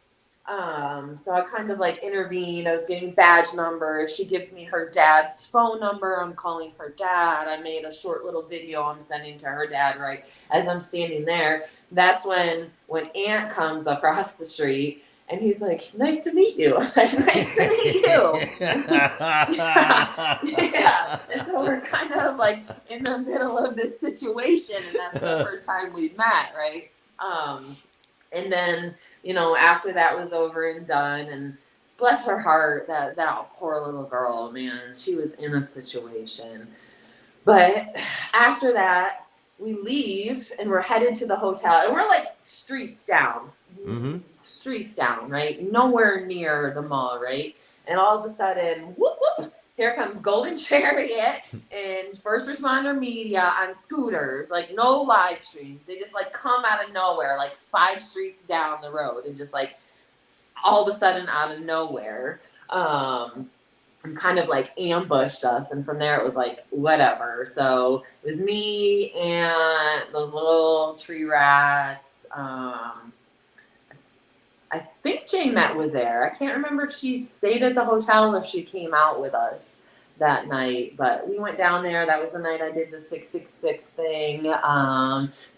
So I kind of like intervened. I was getting badge numbers. She gives me her dad's phone number. I'm calling her dad. I made a short little video I'm sending to her dad right as I'm standing there. That's when Aunt comes across the street, and he's like, nice to meet you. I was like, nice to meet you. Yeah. And so we're kind of like in the middle of this situation, and that's the first time we met, right? And then, you know, after that was over and done, and bless her heart, that poor little girl, man, she was in a situation. But after that, we leave, and we're headed to the hotel, and we're like streets down, right? Nowhere near the mall, right? And all of a sudden, whoop, whoop, here comes Golden Chariot and first responder media on scooters, like no live streams. They just like come out of nowhere, like 5 streets down the road, and just like all of a sudden out of nowhere, and kind of like ambushed us. And from there it was like, whatever. So it was me and those little tree rats. I think Jay-Met was there. I can't remember if she stayed at the hotel or if she came out with us that night, but we went down there. That was the night I did the 666 thing.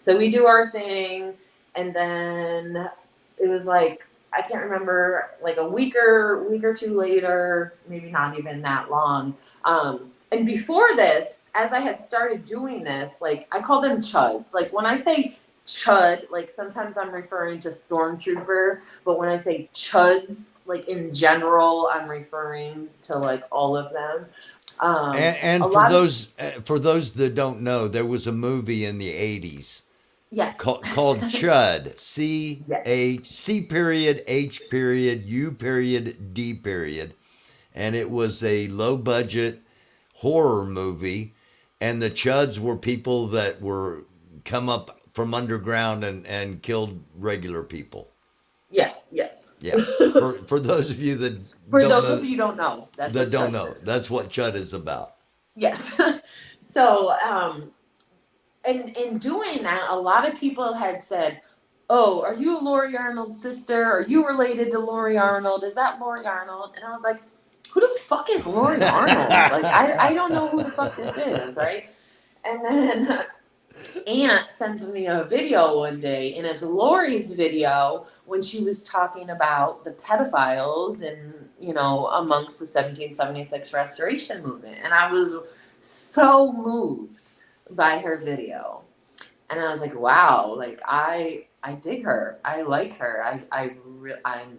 So we do our thing, and then it was like, I can't remember, like a week or two later, maybe not even that long. And before this, as I had started doing this, like, I call them chuds. Like, when I say chud, like, sometimes I'm referring to stormtrooper, but when I say chuds, like, in general, I'm referring to like all of them. And for those that don't know, there was a movie in the 80s called Chud. C period H period U period D period, and it was a low budget horror movie, and the chuds were people that were come up from underground and killed regular people. Yes. Yeah. For those of you that don't know, that's what Chud is about. Yes. So, and in doing that, a lot of people had said, oh, are you Lori Arnold's sister? Are you related to Lori Arnold? Is that Lori Arnold? And I was like, who the fuck is Lori Arnold? Like, I don't know who the fuck this is, right? And then Aunt sends me a video one day, and it's Lori's video when she was talking about the pedophiles and, you know, amongst the 1776 restoration movement. And I was so moved by her video. And I was like, wow, like, I dig her. I like her. I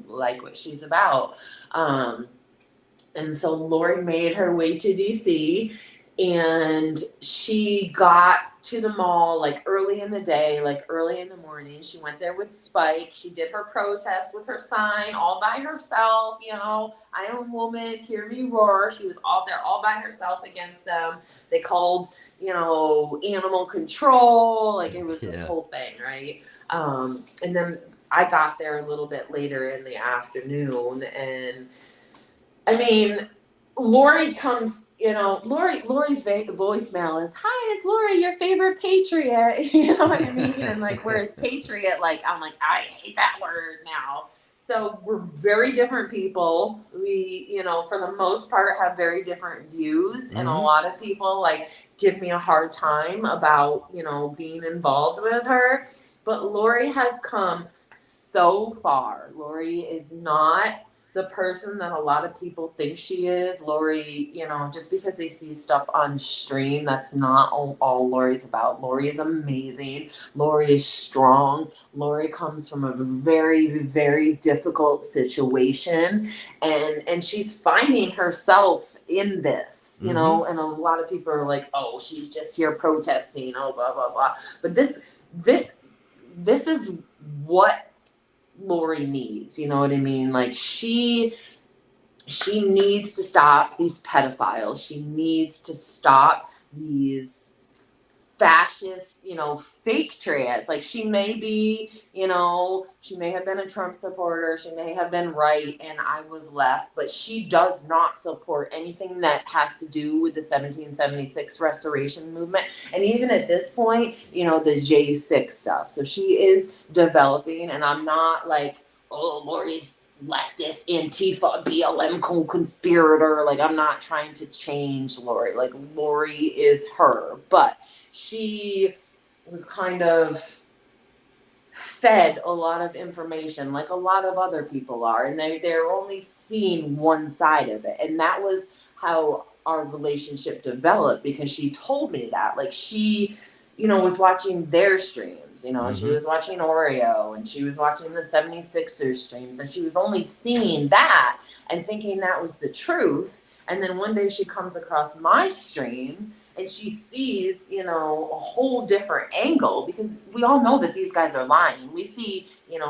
like what she's about. And so Lori made her way to DC, and she got to the mall like early in the day, like early in the morning. She went there with Spike. She did her protest with her sign all by herself. You know, I am a woman, hear me roar. She was all there all by herself against them. They called, you know, animal control. Like, it was this whole thing, right? And then I got there a little bit later in the afternoon, and I mean, Lori comes, you know, Lori's voicemail is, hi, it's Lori, your favorite patriot. You know what I mean? And like, whereas patriot, like, I'm like, I hate that word now. So we're very different people. We, for the most part, have very different views, and a Mm-hmm. lot of people like give me a hard time about, being involved with her. But Lori has come so far. Lori is not the person that a lot of people think she is. Lori, just because they see stuff on stream, that's not all Lori's about. Lori is amazing. Lori is strong. Lori comes from a very, very difficult situation, and she's finding herself in this, Mm-hmm. and a lot of people are like, oh, she's just here protesting, oh, blah, blah, blah. But this is what Lori needs. You know what I mean? Like she needs to stop these pedophiles. She needs to stop these fascist, fake trads. Like she may be, she may have been a Trump supporter, she may have been right and I was left, but she does not support anything that has to do with the 1776 restoration movement. And even at this point, the J6 stuff. So she is developing, and I'm not like, oh, Lori's leftist Antifa BLM conspirator. Like I'm not trying to change Lori. Like Lori is her, but she was kind of fed a lot of information like a lot of other people are, and they're only seeing one side of it. And that was how our relationship developed, because she told me that, like, she was watching their streams, she Mm-hmm. was watching Oreo and she was watching the 76ers streams, and she was only seeing that and thinking that was the truth. And then one day she comes across my stream and she sees, a whole different angle, because we all know that these guys are lying. We see,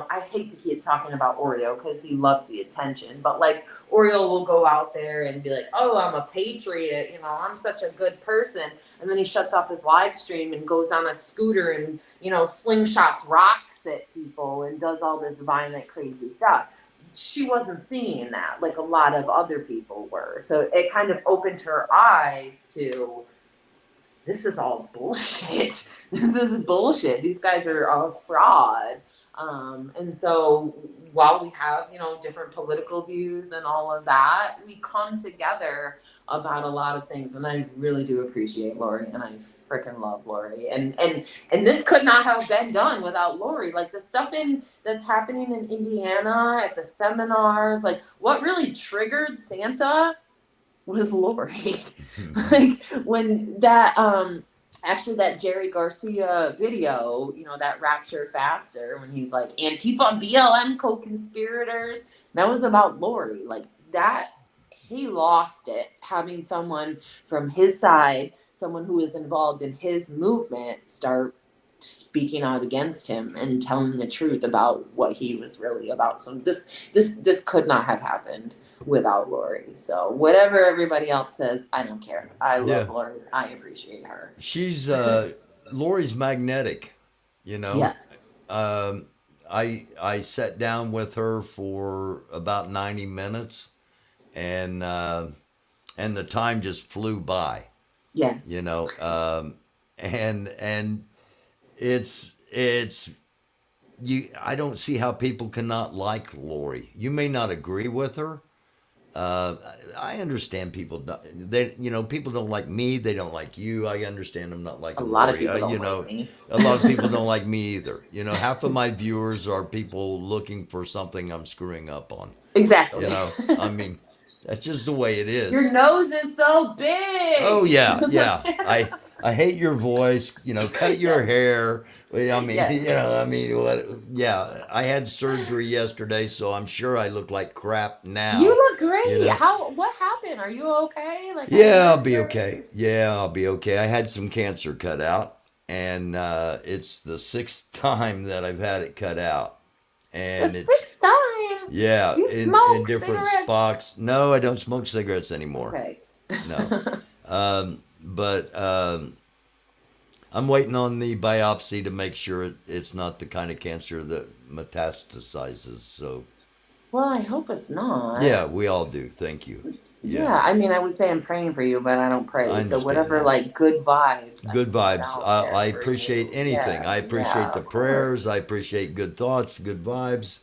I hate to keep talking about Oreo because he loves the attention, but like Oreo will go out there and be like, oh, I'm a patriot, I'm such a good person. And then he shuts off his live stream and goes on a scooter and, slingshots rocks at people and does all this violent, crazy stuff. She wasn't seeing that like a lot of other people were. So it kind of opened her eyes to, this is all bullshit. This is bullshit. These guys are a fraud. And so while we have, different political views and all of that, we come together about a lot of things. And I really do appreciate Lori, and I freaking love Lori. And this could not have been done without Lori. Like the stuff that's happening in Indiana at the seminars, like what really triggered Santa was Lori. Like when that actually that Jerry Garcia video, that Rapture Faster, when he's like Antifa BLM co-conspirators, that was about Lori. Like that, he lost it having someone from his side, someone who is involved in his movement, start speaking out against him and telling the truth about what he was really about. So this could not have happened without Lori. So whatever everybody else says, I don't care. I Yeah. love Lori. I appreciate her. She's Lori's magnetic, you know. Yes. Um, I sat down with her for about 90 minutes, and the time just flew by, you Yes. know. And it's you. I don't see how people cannot like Lori. You may not agree with her. Uh, I understand people. They, people don't like me. They don't like you. I understand them not A liking lot of Lori. people don't like me. A lot of people don't like me either. Half of my viewers are people looking for something I'm screwing up on. Exactly. I mean, that's just the way it is. Your nose is so Oh big. yeah, yeah. I hate your voice. Cut your Yes. hair. I mean, Yes. I mean, what? Yeah, I had surgery yesterday, so I'm sure I look like crap You now. look You great. know. What happened? Are you okay? Like, have you Yeah, I'll been be through okay. anything? Yeah, I'll be okay. I had some cancer cut out, and it's the sixth time that I've had it cut out, The and it's sixth time? yeah, Do you in smoke different cigarettes? spots. No, I don't smoke cigarettes anymore. Okay. No, but I'm waiting on the biopsy to make sure it's not the kind of cancer that metastasizes. So Well, I hope it's not. yeah, we all do. Thank you. Yeah, Yeah, I mean, I would say I'm praying for you, but I don't I pray. So understand whatever, that. like, good vibes I Good can put vibes. out I there for appreciate you. anything. Yeah, I appreciate yeah, the of prayers. course. I appreciate good thoughts, good vibes.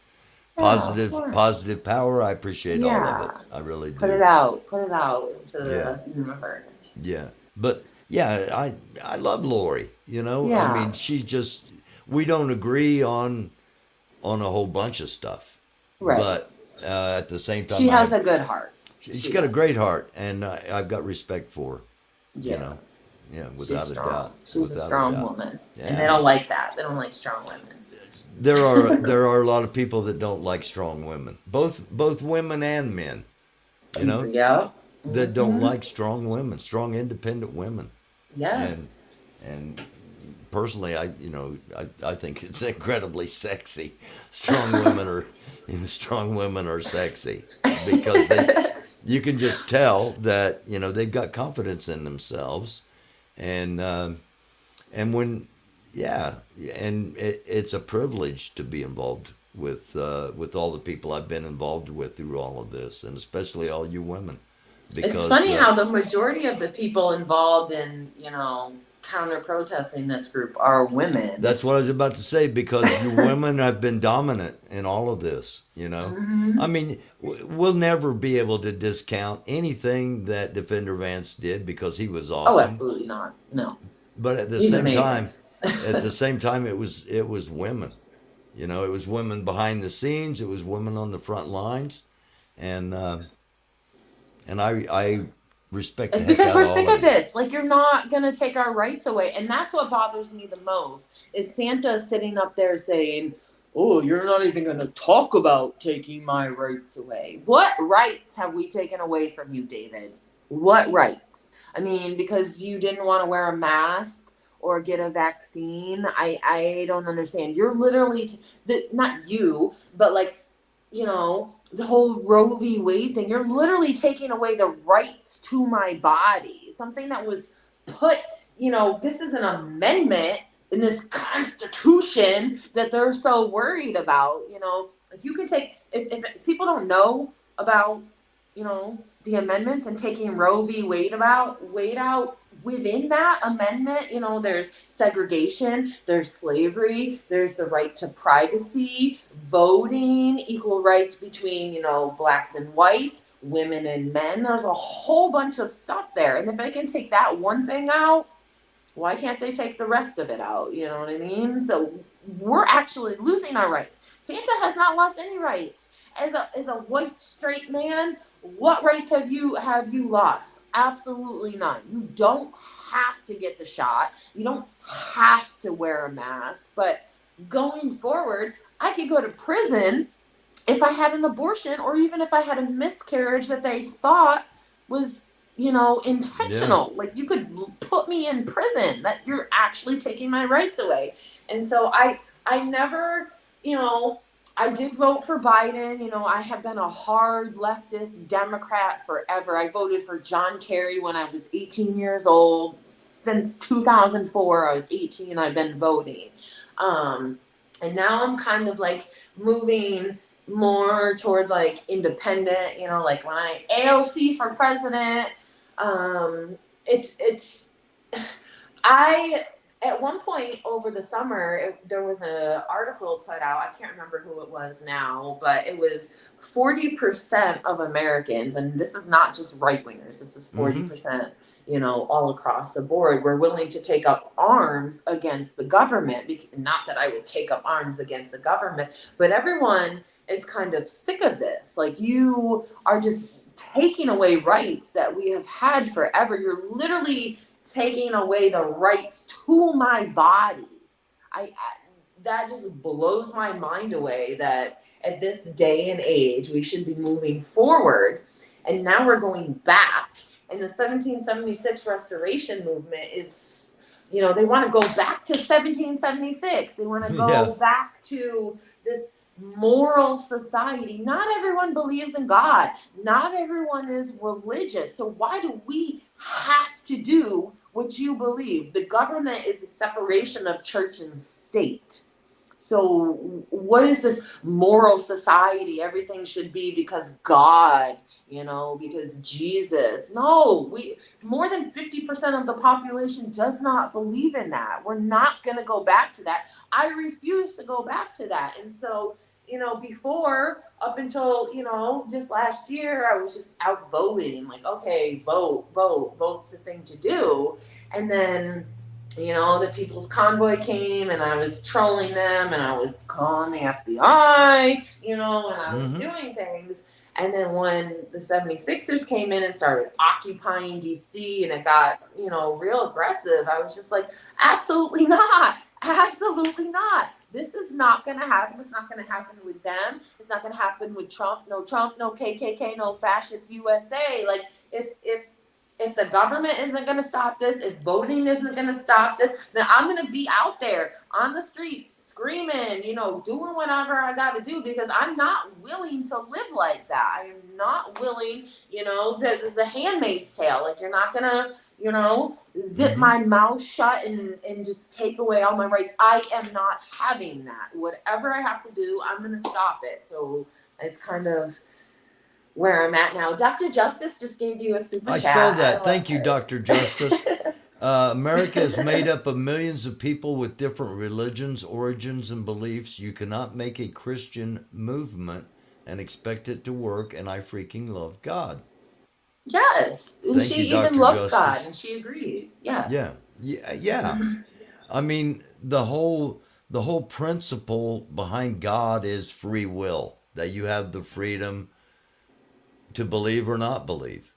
Yeah, of course. positive power. I appreciate all of it. Yeah. I really Put it do. out. Put it out into Yeah, the universe. yeah. But yeah, I love Lori. You know, I Yeah. mean, she just we don't agree on a whole bunch of stuff, Right. but at the same She time, I has have a good heart. she's She got a does. great heart, and I've got respect for her. You Yeah. know, yeah, She's without a strong. doubt, She's a without a strong doubt. woman. And they Yeah, don't like that. They don't like strong women. there are a lot of people that don't like strong women, both women and men. You know, Yeah. that don't Mm-hmm. like strong women, strong independent women, and Yes. and personally, I think it's incredibly sexy. Strong women are, strong women are sexy because you can just tell that they've got confidence in themselves, and when, yeah, and it's a privilege to be involved with all the people I've been involved with through all of this, and especially all you women, It's because funny how the majority of the people involved in, counter protesting this group are women. that's what I was about to say, because you women have been dominant in all of this, you know? I Hmm. mean, we'll never be able to discount anything that Defender Vance did because he was Oh, awesome. absolutely not. No, But he's amazing. at the same time, it was women. You know, it was women behind the scenes, it was women on the front lines, and I respect the It's heck because out we're of all sick of of you. this. Like, you're not going to take our rights away. And that's what bothers me the most is Santa sitting up there saying, "Oh, you're not even going to talk about taking my rights away." What rights have we taken away from you, David? What rights? I mean, because you didn't want to wear a mask or get a vaccine. I don't understand. You're literally, not you, but like, the whole Roe v. Wade thing, you're literally taking away the rights to my body. Something that was put, this is an amendment in this constitution that they're so worried about. If you can take, if people don't know about, the amendments and taking Roe v. Wade out within that amendment, there's segregation, there's slavery, there's the right to privacy, voting, equal rights between, blacks and whites, women and men. There's a whole bunch of stuff there. And if they can take that one thing out, why can't they take the rest of it out? You know what I mean? So we're actually losing our rights. Santa has not lost any rights. As a white straight man, what rights have you lost? Absolutely none. You don't have to get the shot. You don't have to wear a mask. But going forward, I could go to prison if I had an abortion or even if I had a miscarriage that they thought was, Yeah. intentional. Like, you could put me in prison, that you're actually taking my rights away. And so I never, you know, I did vote for Biden. I have been a hard leftist Democrat forever. I voted for John Kerry when I was 18 years old. Since 2004, I was 18, I've been voting. Um, and now I'm kind of like moving more towards like independent, like when I AOC for president. It's I At one point over the summer, there was an article put out. I can't remember who it was now, but it was 40% of Americans, and this is not just right wingers. This is Mm-hmm. 40%. All across the board, we're willing to take up arms against the government. Not that I would take up arms against the government, but everyone is kind of sick of this. Like, you are just taking away rights that we have had forever. You're literally taking away the rights to my body. I That just blows my mind away that at this day and age we should be moving forward, and now we're going back. And the 1776 restoration movement is, they want to go back to 1776. They want to Yeah. go back to this moral society. Not everyone believes in God. Not everyone is religious. So why do we have to do what you believe? The government is a separation of church and state. So what is this moral society? Everything should be because God, because Jesus. No, we more than 50% of the population does not believe in that. We're not going to go back to that. I refuse to go back to that. And so before, up until, just last year, I was just out voting. Like, okay, vote, vote, vote's the thing to do. And then, the People's Convoy came and I was trolling them and I was calling the FBI, and I was Mm-hmm. doing things. And then when the 76ers came in and started occupying DC and it got, real aggressive, I was just like, absolutely not. Absolutely not. This is not going to happen. It's not going to happen with them. It's not going to happen with Trump, no KKK, no fascist USA. Like, if the government isn't going to stop this, if voting isn't going to stop this, then I'm going to be out there on the streets screaming, doing whatever I got to do, because I'm not willing to live like that. I am not willing, the Handmaid's Tale. Like, you're not going to, zip Mm-hmm. my mouth shut and just take away all my rights. I am not having that. Whatever I have to do, I'm going to stop it. So it's kind of where I'm at now. Dr. Justice just gave you a super I chat. saw I that. love Thank you, her. Dr. Justice. America is made up of millions of people with different religions, origins, and beliefs. You cannot make a Christian movement and expect it to work, and I freaking love God. Yes. And Thank she you, even Dr. loves God Justice. and she agrees. Yeah, Yes. yeah. I mean, the whole principle behind God is free will, that you have the freedom to believe or not believe.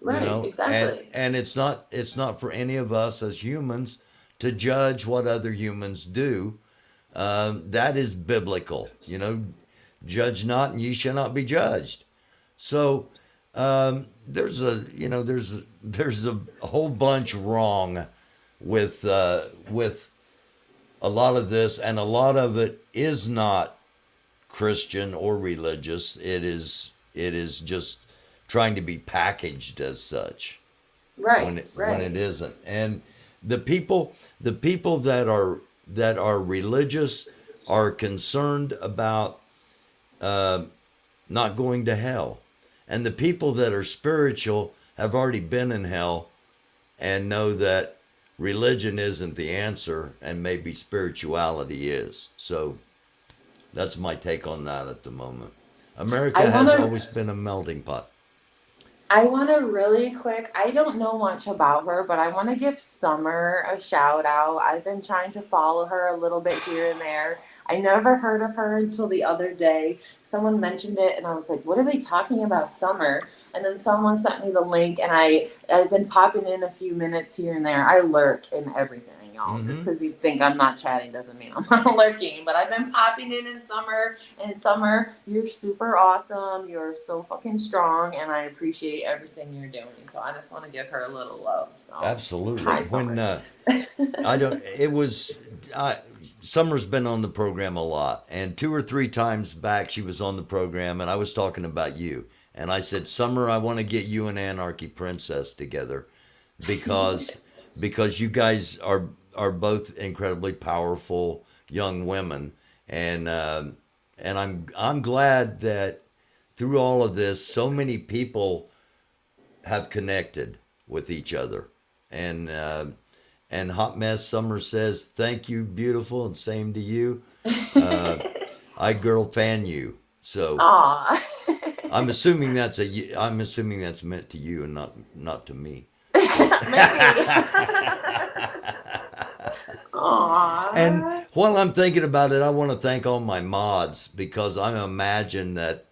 you Right. know and Exactly. and it's not for any of us as humans to judge what other humans do. That is biblical. Judge not and ye shall not be judged. So there's a whole bunch wrong with a lot of this, and a lot of it is not Christian or religious. It is just trying to be packaged as such Right. when it Right. isn't. And the people that are religious are concerned about uh, not going to hell, and the people that are spiritual have already been in hell and know that religion isn't the answer and maybe spirituality is. So that's my take on that at the moment. I America want has to always been a melting pot. I want to really quick, I don't know much about her, but I want to give Summer a shout out. I've been trying to follow her a little bit here and there. I never heard of her until the other day. Someone mentioned it and I was like, what are they talking about, Summer? And then someone sent me the link and I've been popping in a few minutes here and there. I lurk in everything. Y'all. Just Mm-hmm. because you think I'm not chatting doesn't mean I'm not lurking. But I've been popping in Summer, and Summer, you're super awesome. You're so fucking strong, and I appreciate everything you're doing. So I just want to give her a little love. So, Absolutely. hi, When Summer. I don't, it was, Summer's been on the program a lot, and two or three times back she was on the program, and I was talking about you, and I said, Summer, I want to get you and Anarchy Princess together because because you guys are both incredibly powerful young women, and I'm glad that through all of this, so many people have connected with each other, and Hot Mess Summer says, "Thank you, beautiful, and same to you." Uh, I girl fan you. So Aw. I'm assuming that's meant to you and not to me. So Maybe. and Aw. while I'm thinking about it, I want to thank all my mods because I imagine that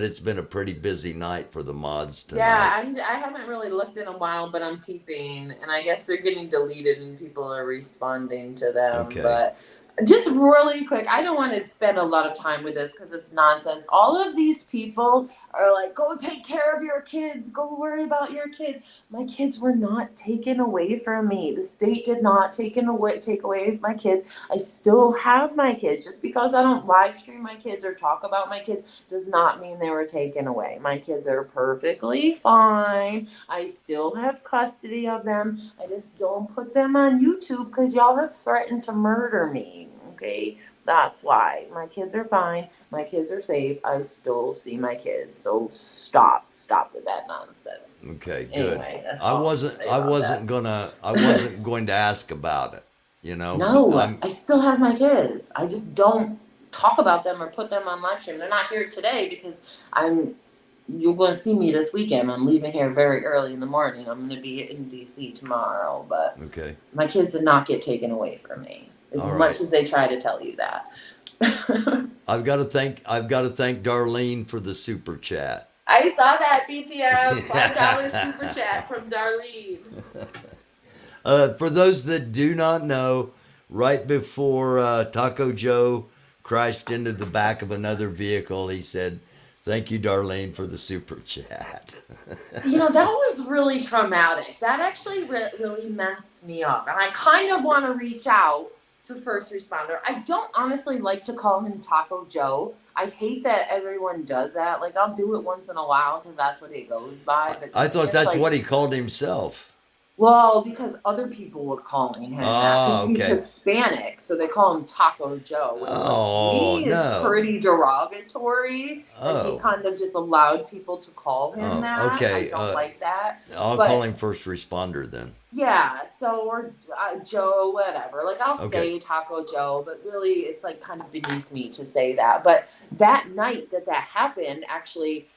it's been a pretty busy night for the mods tonight. Yeah, I haven't really looked in a while, but I'm peeping, and I guess they're getting deleted and people are responding to them. Okay. But just really quick, I don't want to spend a lot of time with this because it's nonsense. All of these people are like, go take care of your kids, go worry about your kids. My kids were not taken away from me. The state did not take away my kids. I still have my kids. Just because I don't live stream my kids or talk about my kids does not mean they were taken away. My kids are perfectly fine. I still have custody of them. I just don't put them on YouTube because y'all have threatened to murder me. Okay? That's why. My kids are fine. My kids are safe. I still see my kids. So stop. Stop with that nonsense. Okay, good. Anyway, that's I all I'm gonna wasn't say I about wasn't that. gonna I wasn't going to ask about it, but No, I'm I still have my kids. I just don't. talk about them or put them on live stream. They're not here today because you're going to see me this weekend. I'm leaving here very early in the morning. I'm going to be in DC tomorrow, but Okay. my kids did not get taken away from me, as All much right. as they try to tell you that. I've got to thank Darlene for the super chat. I saw that BTM $5 super chat from Darlene. For those that do not know, right before Taco Joe crashed into the back of another vehicle, he said, "Thank you, Darlene, for the super chat." You know, that was really traumatic. That actually really messed me up. And I kind of want to reach out to first responder. I don't honestly like to call him Taco Joe. I hate that everyone does that. Like, I'll do it once in a while because that's what it goes by. But I thought that's like, what he called himself. Well, because other people were calling him that because he's okay. Hispanic, so they call him Taco Joe, which to me is pretty derogatory. And he kind of just allowed people to call him that. Okay. I don't like that. I'll call him first responder then. Yeah, so or Joe, whatever. Like I'll say Taco Joe, but really it's like kind of beneath me to say that. But that night that happened, actually,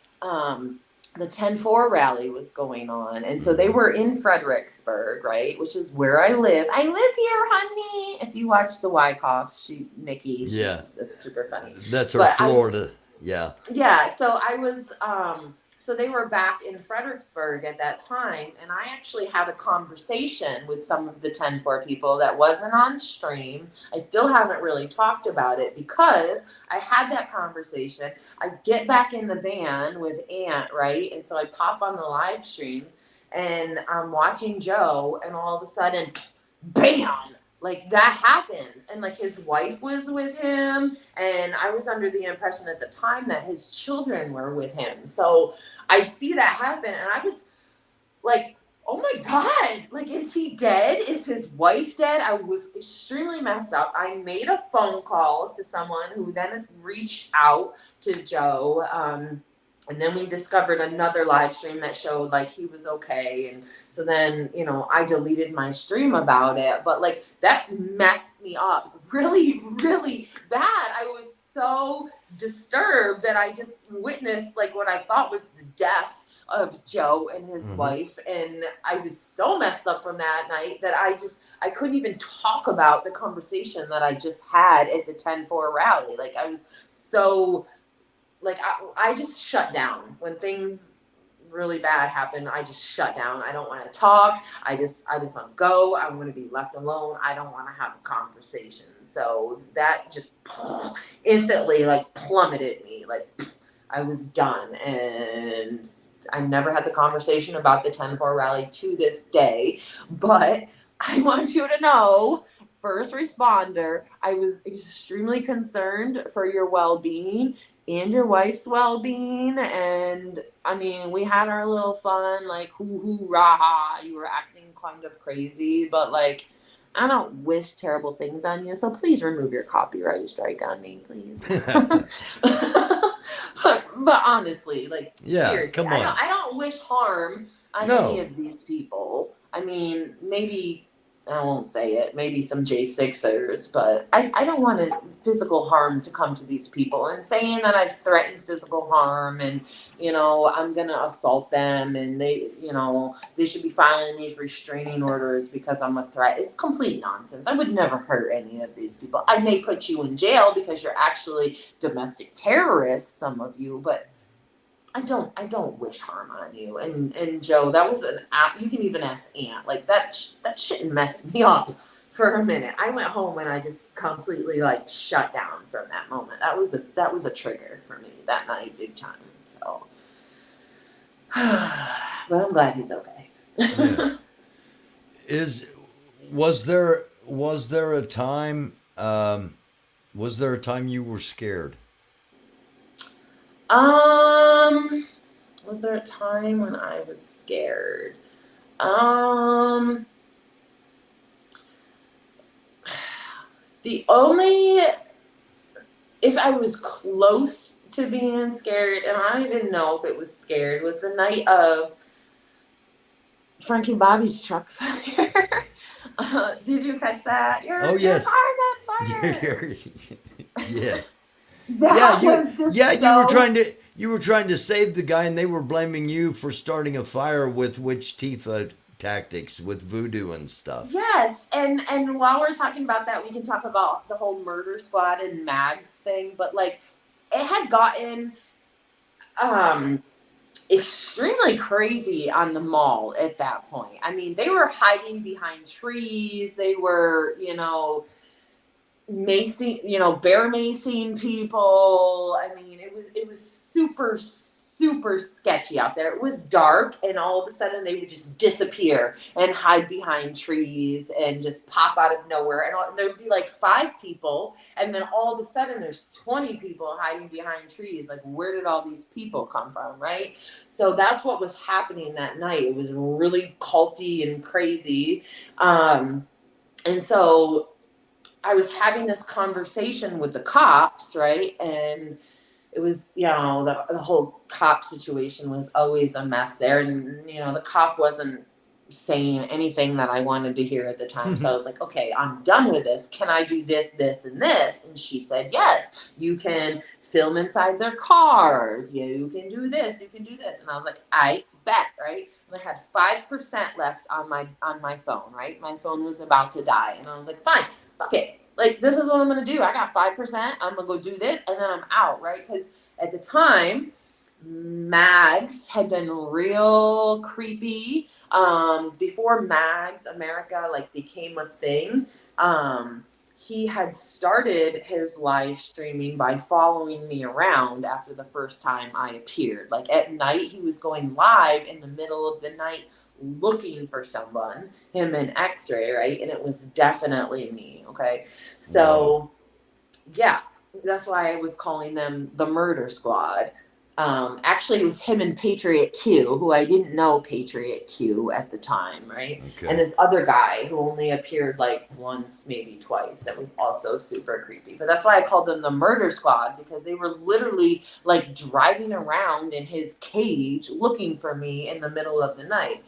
the 10-4 rally was going on. And so they were in Fredericksburg, right? Which is where I live. I live here, honey. If you watch the Wyckoffs, Nikki, it's super funny. That's her Florida. Yeah. So I was, so they were back in Fredericksburg at that time. And I actually had a conversation with some of the 10-4 people that wasn't on stream. I still haven't really talked about it because I had that conversation. I get back in the van with Aunt, right? And so I pop on the live streams and I'm watching Joe, and all of a sudden, bam! Like that happens. And like his wife was with him, and I was under the impression at the time that his children were with him. So I see that happen, and I was like, oh my God, like, is he dead? Is his wife dead? I was extremely messed up. I made a phone call to someone who then reached out to Joe. And then we discovered another live stream that showed like he was okay. And so then, you know, I deleted my stream about it. But like that messed me up really, really bad. I was so disturbed that I just witnessed like what I thought was the death of Joe and his wife. And I was so messed up from that night that I couldn't even talk about the conversation that I just had at the 10-4 rally. Like I was so... Like, I just shut down. When things really bad happen, I just shut down. I don't want to talk. I just want to go. I want to be left alone. I don't want to have a conversation. So that just instantly, like, plummeted me. Like, I was done. And I never had the conversation about the 10-4 rally to this day. But I want you to know... First responder, I was extremely concerned for your well-being and your wife's well-being. And I mean, we had our little fun, like hoo rah, you were acting kind of crazy, but like, I don't wish terrible things on you. So please remove your copyright strike on me, please. but honestly, like, seriously, come on. I don't wish harm on any of these people. I mean, maybe... I won't say it, maybe some J6ers, but I don't want physical harm to come to these people. And saying that I've threatened physical harm and, you know, I'm going to assault them and they, you know, they should be filing these restraining orders because I'm a threat is complete nonsense. I would never hurt any of these people. I may put you in jail because you're actually domestic terrorists, some of you, but I don't wish harm on you. And Joe, that was you can even ask Aunt. Like that shit messed me up for a minute. I went home and I just completely like shut down from that moment. That was a trigger for me that night, big time. So, but I'm glad he's okay. Yeah. Was there a time you were scared? Was there a time when I was scared? The only, if I was close to being scared, and I don't even know if it was scared, was the night of Frankie Bobby's truck fire. Did you catch that? Yes. Your car's on fire. Yes. That was just so. You were trying to save the guy, and they were blaming you for starting a fire with witch Tifa tactics, with voodoo and stuff. Yes, and while we're talking about that, we can talk about the whole murder squad and Mags thing. But like, it had gotten extremely crazy on the mall at that point. I mean, they were hiding behind trees. They were, bear macing people. I mean, it was super, super sketchy out there. It was dark, and all of a sudden they would just disappear and hide behind trees and just pop out of nowhere. And there would be like 5 people, and then all of a sudden there's 20 people hiding behind trees. Like, where did all these people come from, right? So that's what was happening that night. It was really culty and crazy. And so I was having this conversation with the cops, right? And it was, the whole cop situation was always a mess there. And, the cop wasn't saying anything that I wanted to hear at the time. So I was like, okay, I'm done with this. Can I do this, this, and this? And she said, yes, you can film inside their cars. You can do this, you can do this. And I was like, I bet, right? And I had 5% left on my phone, right? My phone was about to die. And I was like, fine, fuck it. Like, this is what I'm going to do. I got 5%. I'm going to go do this, and then I'm out, right? Because at the time, Mags had been real creepy. Before Mags America, became a thing, he had started his live streaming by following me around after the first time I appeared. Like, at night, he was going live in the middle of the night looking for someone, him and X-Ray, right? And it was definitely me, okay? So, yeah, that's why I was calling them the Murder Squad. Actually, it was him and Patriot Q, who I didn't know Patriot Q at the time, right? Okay. And this other guy who only appeared once, maybe twice. That was also super creepy. But that's why I called them the Murder Squad, because they were literally driving around in his cage looking for me in the middle of the night.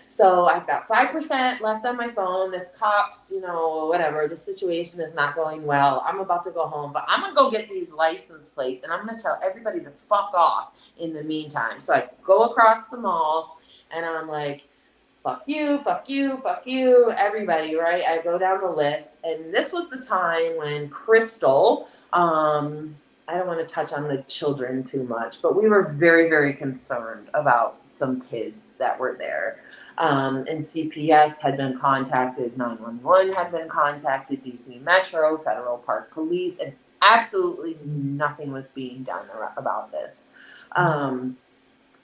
So I've got 5% left on my phone. This cop's, whatever. The situation is not going well. I'm about to go home, but I'm going to go get these license plates, and I'm going to tell everybody to fuck off in the meantime. So I go across the mall, and I'm like, fuck you, fuck you, fuck you, everybody, right? I go down the list, and this was the time when Crystal, I don't want to touch on the children too much, but we were very, very concerned about some kids that were there. And CPS had been contacted, 911 had been contacted, DC Metro, Federal Park Police, and absolutely nothing was being done about this.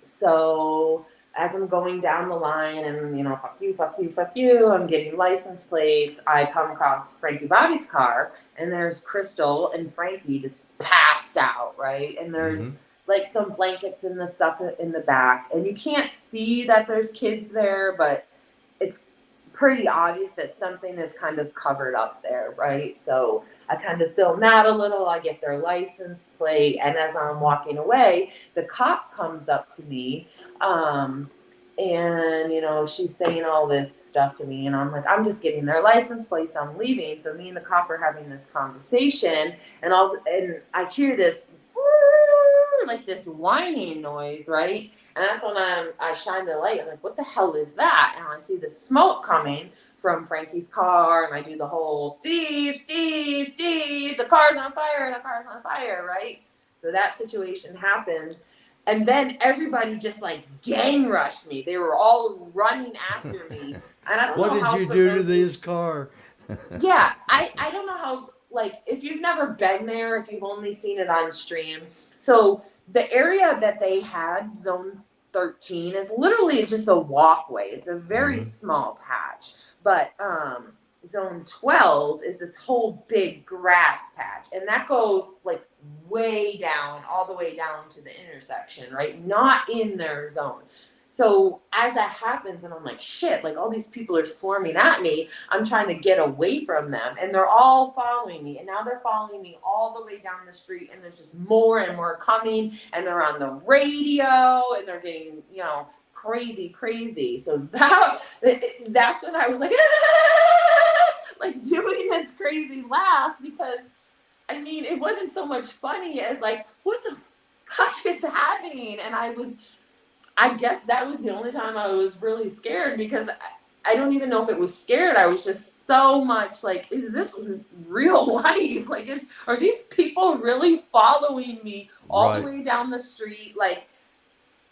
So as I'm going down the line and, fuck you, fuck you, fuck you, I'm getting license plates, I come across Frankie Bobby's car, and there's Crystal and Frankie just passed out, right? And there's some blankets and the stuff in the back, and you can't see that there's kids there, but it's pretty obvious that something is kind of covered up there, right? So I kind of film that a little. I get their license plate, and as I'm walking away, the cop comes up to me, and she's saying all this stuff to me, and I'm like, I'm just getting their license plates, I'm leaving. So me and the cop are having this conversation, and I hear this this whining noise, right? And that's when I shine the light. I'm like, what the hell is that? And I see the smoke coming from Frankie's car, and I do the whole Steve, the car's on fire, right? So that situation happens, and then everybody just gang rushed me. They were all running after me, and I don't know what did you do to his car? Yeah, I don't know how. If you've never been there, if you've only seen it on stream, so the area that they had, Zone 13, is literally just a walkway. It's a very small patch. But Zone 12 is this whole big grass patch. And that goes way down, all the way down to the intersection, right? Not in their zone. So as that happens, and I'm like, shit, all these people are swarming at me. I'm trying to get away from them, and they're all following me. And now they're following me all the way down the street, and there's just more and more coming, and they're on the radio, and they're getting, crazy. So that's when I was doing this crazy laugh, because I mean, it wasn't so much funny as like, what the fuck is happening? And I guess that was the only time I was really scared, because I don't even know if it was scared. I was just so much like, is this real life? Like, are these people really following me all the Right. way down the street? Like,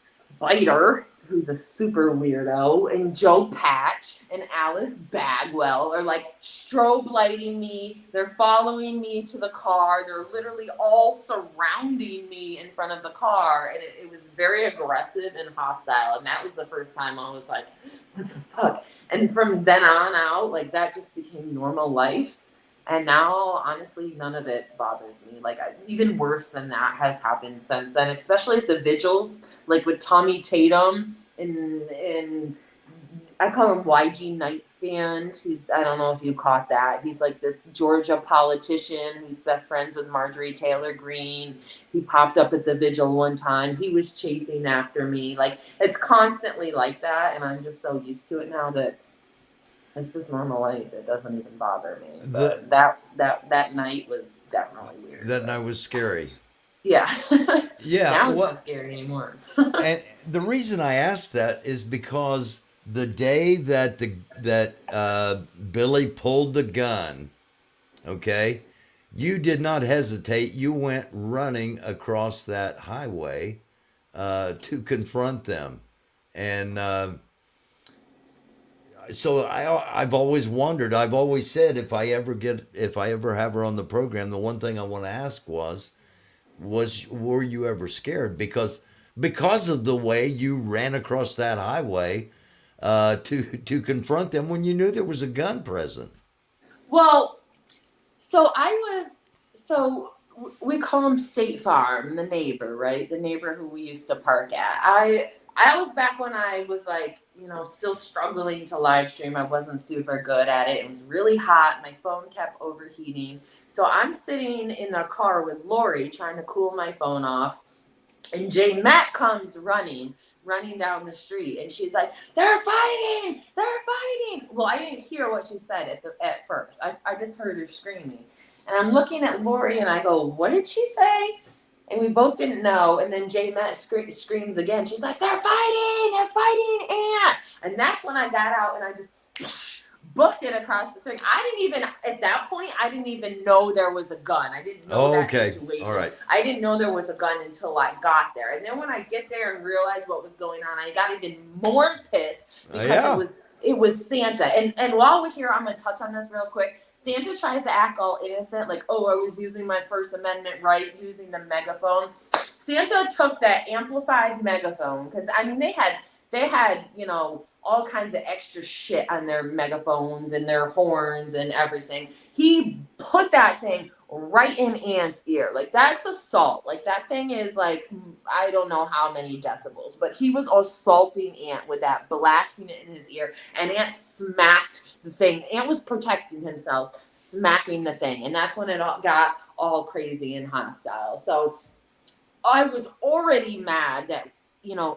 Spider, who's a super weirdo, and Joe Patch and Alice Bagwell are like strobe lighting me. They're following me to the car. They're literally all surrounding me in front of the car. And it was very aggressive and hostile. And that was the first time I was like, what the fuck? And from then on out, like, that just became normal life. And now, honestly, none of it bothers me. Like, even worse than that has happened since then, especially at the vigils, like with Tommy Tatum in I call him YG Nightstand. I don't know if you caught that. He's like this Georgia politician who's best friends with Marjorie Taylor Greene. He popped up at the vigil one time. He was chasing after me. Like, it's constantly like that, and I'm just so used to it now that it's just normal life. It doesn't even bother me. But that night was definitely weird. That night was scary. Yeah. Yeah. Now it's Well, not scary anymore. and the reason I asked that is because the day that Billy pulled the gun, okay, you did not hesitate. You went running across that highway to confront them, and so I've always wondered. I've always said if I ever have her on the program, the one thing I want to ask was were you ever scared because of the way you ran across that highway to confront them when you knew there was a gun present? Well, so we call him State Farm, the neighbor, right? The neighbor who we used to park at. I was back when I was like, still struggling to live stream. I wasn't super good at it. It was really hot. My phone kept overheating. So I'm sitting in the car with Lori trying to cool my phone off. And Jay Matt comes running down the street, and she's like, they're fighting! Well, I didn't hear what she said at first. I just heard her screaming. And I'm looking at Lori, and I go, what did she say? And we both didn't know. And then Jay Matt screams again. She's like, they're fighting, Aunt. And that's when I got out, and I just booked it across the thing. At that point, I didn't even know there was a gun. I didn't know that situation. All right. I didn't know there was a gun until I got there. And then when I get there and realized what was going on, I got even more pissed because it was Santa. And while we're here, I'm going to touch on this real quick. Santa tries to act all innocent, like, oh, I was using my First Amendment right, using the megaphone. Santa took that amplified megaphone, because, I mean, they had, all kinds of extra shit on their megaphones and their horns and everything. He put that thing right in Ant's ear. Like, that's assault. Like, that thing is like, I don't know how many decibels, but he was assaulting Ant with that, blasting it in his ear, and Ant smacked the thing. Ant was protecting himself, smacking the thing, and that's when it all got all crazy and hostile. So I was already mad that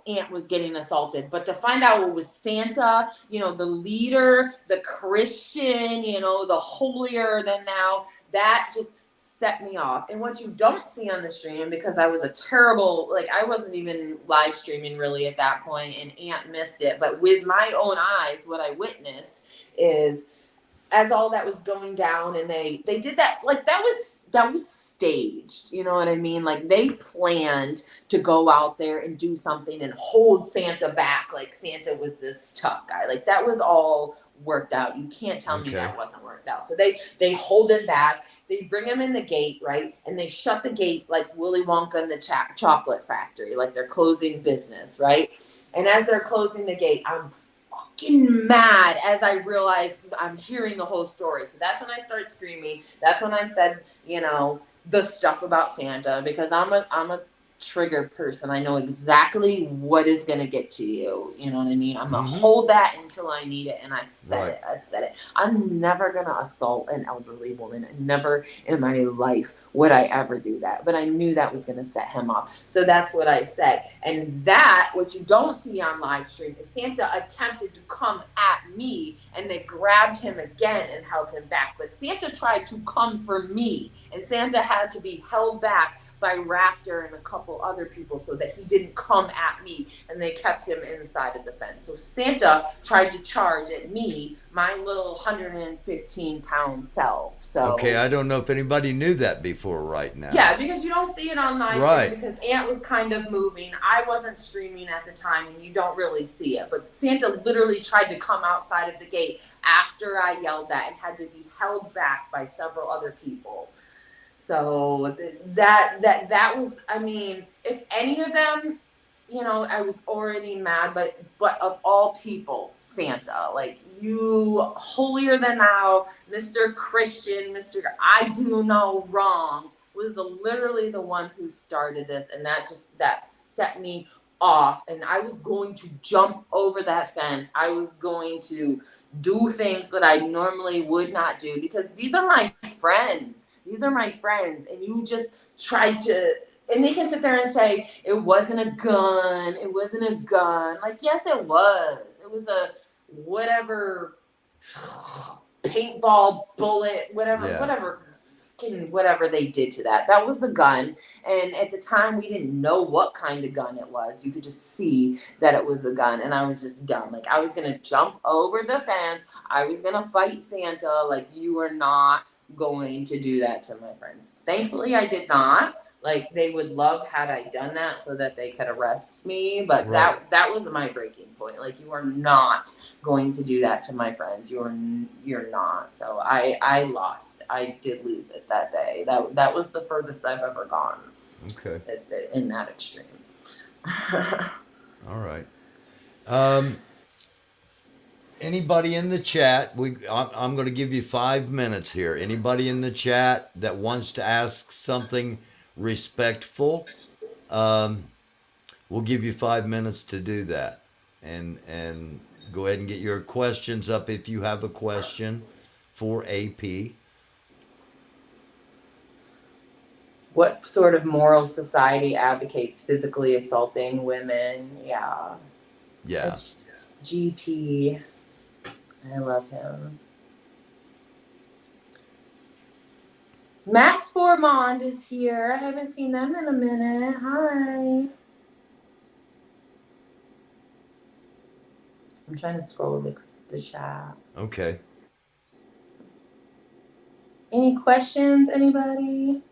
Ant was getting assaulted, but to find out it was Santa, the leader, the Christian, the holier than thou, that just set me off. And what you don't see on the stream, because I was I wasn't even live streaming really at that point, and Ant missed it, but with my own eyes, what I witnessed is, as all that was going down, and they did that, like, that was staged, you know what I mean? Like, they planned to go out there and do something and hold Santa back, like Santa was this tough guy. Like, that was all worked out. You can't tell me that wasn't worked out. So they hold him back, they bring him in the gate, right? And they shut the gate like Willy Wonka and the chocolate factory, like they're closing business, right? And as they're closing the gate, I'm fucking mad as I realized I'm hearing the whole story. So that's when I started screaming. That's when I said, the stuff about Santa, because I'm a trigger person. I know exactly what is going to get to you. You know what I mean? I'm going to Mhm. hold that until I need it. And I said Right. it. I said it. I'm never going to assault an elderly woman. Never in my life would I ever do that. But I knew that was going to set him off. So that's what I said. And that, what you don't see on live stream, is Santa attempted to come at me and they grabbed him again and held him back. But Santa tried to come for me. And Santa had to be held back by Raptor and a couple other people so that he didn't come at me, and they kept him inside of the fence. So Santa tried to charge at me, my little 115-pound self. So Okay, I don't know if anybody knew that before right now. yeah, because you don't see it on live Right. stream because Ant was kind of moving. I wasn't streaming at the time, and you don't really see it. But Santa literally tried to come outside of the gate after I yelled that and had to be held back by several other people. So that was, I mean, if any of them, you know, I was already mad, but of all people, Santa, like, you holier than thou, Mr. Christian, Mr. I do no wrong, was literally the one who started this, and that set me off, and I was going to jump over that fence. I was going to do things that I normally would not do because these are my friends. These are my friends, and you just tried to, and they can sit there and say, it wasn't a gun, it wasn't a gun. Like, yes, it was. It was a whatever paintball bullet, whatever they did to that. That was a gun, and at the time we didn't know what kind of gun it was. You could just see that it was a gun, and I was just done. Like, I was gonna jump over the fence. I was gonna fight Santa. Like, you are not going to do that to my friends. Thankfully, I did not. Like, they would love had I done that so that they could arrest me, but Right. that was my breaking point. Like, you are not going to do that to my friends. You're not. So I lost. I did lose it that day. That was the furthest I've ever gone. Okay. In that extreme. All right. Anybody in the chat? I'm going to give you 5 minutes here. Anybody in the chat that wants to ask something respectful, we'll give you 5 minutes to do that, and go ahead and get your questions up if you have a question for AP. What sort of moral society advocates physically assaulting women? Yeah. Yeah. It's GP. I love him. Max Formond is here. I haven't seen them in a minute. Hi. I'm trying to scroll the chat. Okay. Any questions, anybody?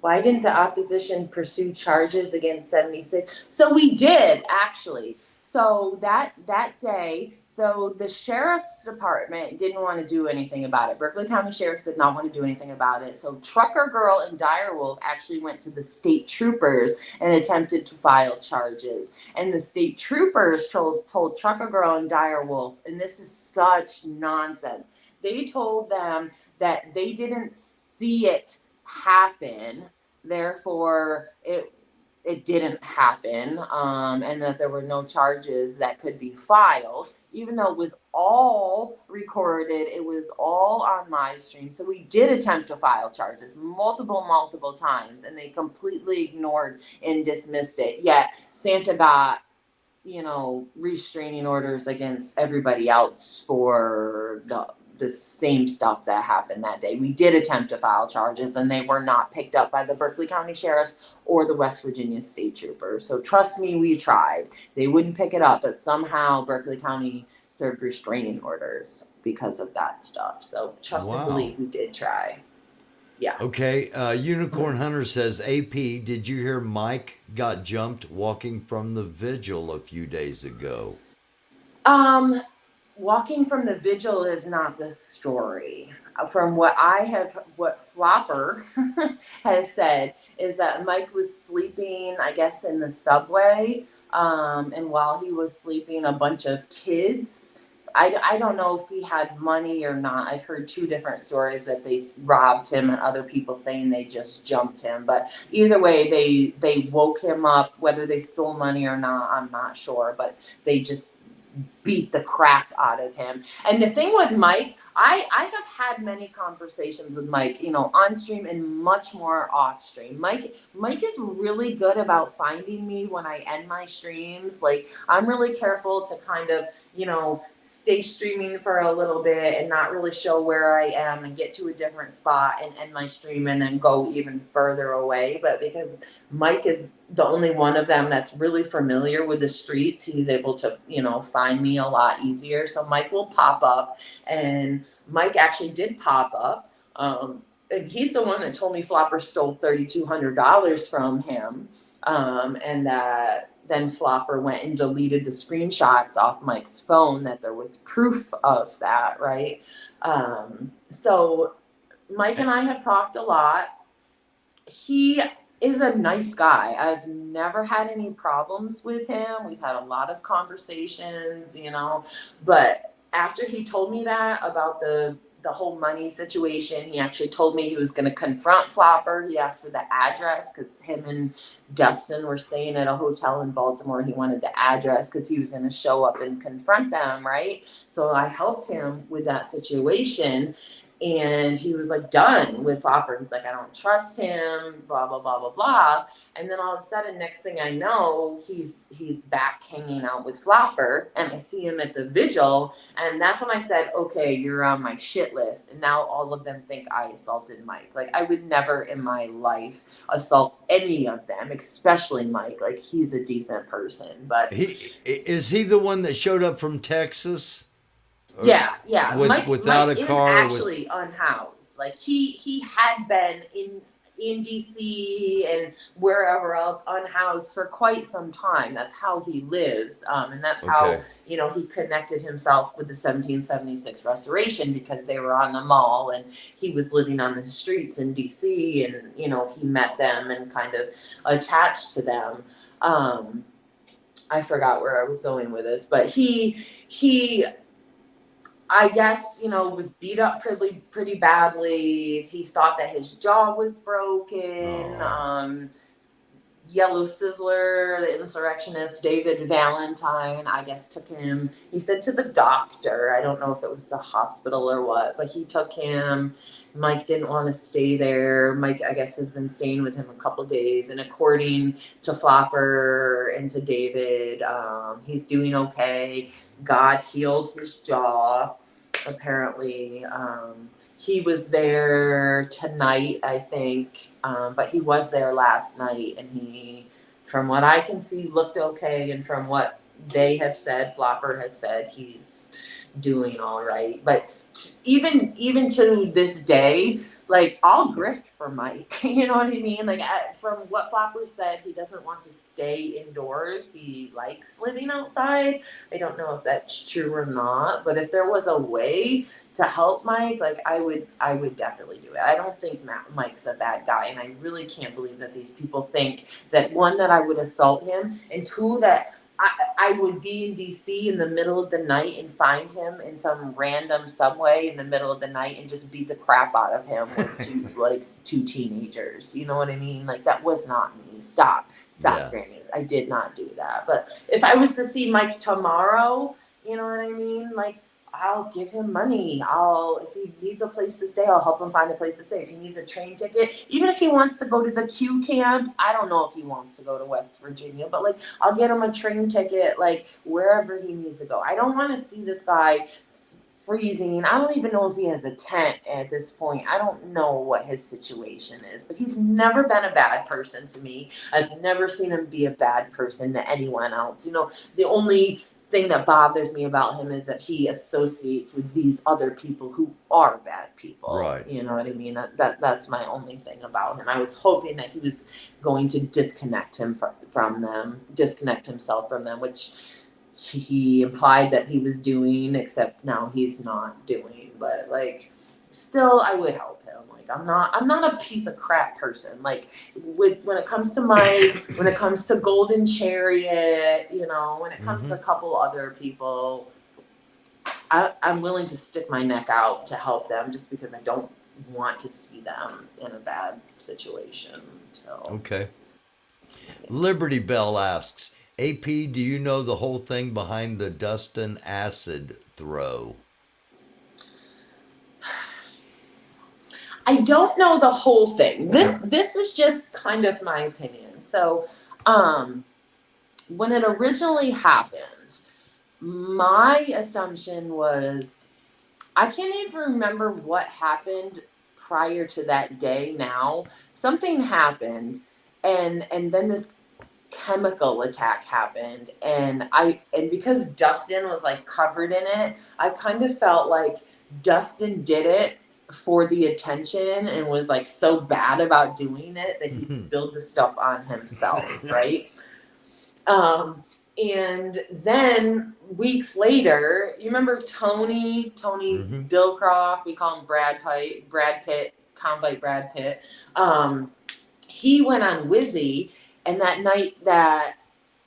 Why didn't the opposition pursue charges against 76? So we did, actually. So that day, so the sheriff's department didn't want to do anything about it. Berkeley County Sheriff's did not want to do anything about it. So Trucker Girl and Direwolf actually went to the state troopers and attempted to file charges. And the state troopers told Trucker Girl and Direwolf, and this is such nonsense, they told them that they didn't see it happen, therefore it didn't happen, and that there were no charges that could be filed, even though it was all recorded, it was all on live stream. So we did attempt to file charges multiple times, and they completely ignored and dismissed it. Yet Santa got, you know, restraining orders against everybody else for the same stuff that happened that day. We did attempt to file charges, and they were not picked up by the Berkeley County Sheriffs or the West Virginia State Troopers. So trust me, we tried. They wouldn't pick it up, but somehow Berkeley County served restraining orders because of that stuff. So trust and believe, we did try. Yeah. Okay. Unicorn Hunter says, AP, did you hear Mike got jumped walking from the vigil a few days ago? Walking from the vigil is not the story. From what Flopper has said is that Mike was sleeping, I guess, in the subway. And while he was sleeping, a bunch of kids I don't know if he had money or not. I've heard two different stories that they robbed him and other people saying they just jumped him. But either way, they woke him up. Whether they stole money or not, I'm not sure. But they just beat the crap out of him. And the thing with Mike, I have had many conversations with Mike, you know, on stream and much more off stream. Mike is really good about finding me when I end my streams. Like, I'm really careful to kind of, you know, stay streaming for a little bit and not really show where I am and get to a different spot and end my stream and then go even further away. But because Mike is the only one of them that's really familiar with the streets, he's able to, you know, find me a lot easier. So Mike will pop up, and Mike actually did pop up. And he's the one that told me Flopper stole $3,200 from him. And that then Flopper went and deleted the screenshots off Mike's phone, that there was proof of that, right? So Mike and I have talked a lot. He is a nice guy. I've never had any problems with him. We've had a lot of conversations, you know, but after he told me that about the whole money situation, he actually told me he was going to confront Flopper. He asked for the address because him and Dustin were staying at a hotel in Baltimore. He wanted the address because he was going to show up and confront them, right? So I helped him with that situation. And he was like done with Flopper. He's like, I don't trust him, blah, blah, blah, blah, blah. And then all of a sudden, next thing I know, he's back hanging out with Flopper, and I see him at the vigil. And that's when I said, okay, you're on my shit list. And now all of them think I assaulted Mike. Like, I would never in my life assault any of them, especially Mike. Like, he's a decent person. But is he the one that showed up from Texas? Yeah. Mike a car. Is actually unhoused. Like, he had been in DC and wherever else unhoused for quite some time. That's how he lives. And that's how, you know, he connected himself with the 1776 restoration, because they were on the mall and he was living on the streets in DC, and, you know, he met them and kind of attached to them. I forgot where I was going with this, but he I guess, you know, was beat up pretty badly. He thought that his jaw was broken. Oh. Yellow Sizzler, the insurrectionist, David Valentine, I guess, took him, he said, to the doctor. I don't know if it was the hospital or what, but he took him. Mike didn't want to stay there. Mike, I guess, has been staying with him a couple days. And according to Flopper and to David, he's doing okay. God healed his jaw, apparently. He was there tonight, I think, but he was there last night, and he, from what I can see, looked okay. And from what they have said, Flopper has said, he's doing all right. But even to this day, like, I'll grift for Mike. You know what I mean? Like, from what Flopper said, he doesn't want to stay indoors. He likes living outside. I don't know if that's true or not, but if there was a way to help Mike, like, I would definitely do it. I don't think Mike's a bad guy, and I really can't believe that these people think that, one, that I would assault him, and two, that I would be in DC in the middle of the night and find him in some random subway in the middle of the night and just beat the crap out of him with two teenagers. You know what I mean? Like, that was not me. Stop, yeah. Grannies. I did not do that. But if I was to see Mike tomorrow, you know what I mean? Like, I'll give him money. If he needs a place to stay, I'll help him find a place to stay. If he needs a train ticket, even if he wants to go to the Q camp, I don't know if he wants to go to West Virginia, but, like, I'll get him a train ticket, like, wherever he needs to go. I don't want to see this guy freezing. I don't even know if he has a tent at this point. I don't know what his situation is, but he's never been a bad person to me. I've never seen him be a bad person to anyone else. You know, the only thing that bothers me about him is that he associates with these other people who are bad people. Right. You know what I mean? That's my only thing about him. I was hoping that he was going to disconnect himself from them, which he implied that he was doing, except now he's not doing. But, like, still, I would help him. Like, I'm not a piece of crap person. Like, when it comes to Mike, when it comes to Golden Chariot, you know, when it comes to a couple other people, I'm willing to stick my neck out to help them just because I don't want to see them in a bad situation. So, Okay. yeah. Liberty Bell asks, AP, do you know the whole thing behind the Dustin acid throw? I don't know the whole thing. This is just kind of my opinion. So, when it originally happened, my assumption was I can't even remember what happened prior to that day now. Something happened and then this chemical attack happened and because Dustin was like covered in it, I kind of felt like Dustin did it for the attention and was like so bad about doing it that he spilled the stuff on himself, right? Um, and then weeks later, you remember Tony Mm-hmm. Billcroft, we call him Brad Pitt, convict Brad Pitt. He went on Wizzy, and that night that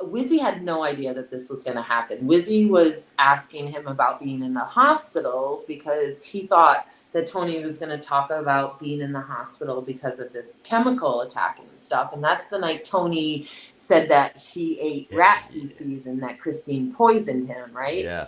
Wizzy had no idea that this was going to happen. Wizzy was asking him about being in the hospital because he thought that Tony was going to talk about being in the hospital because of this chemical attack and stuff. And that's the night Tony said that he ate rat feces and that Christine poisoned him, right? Yeah.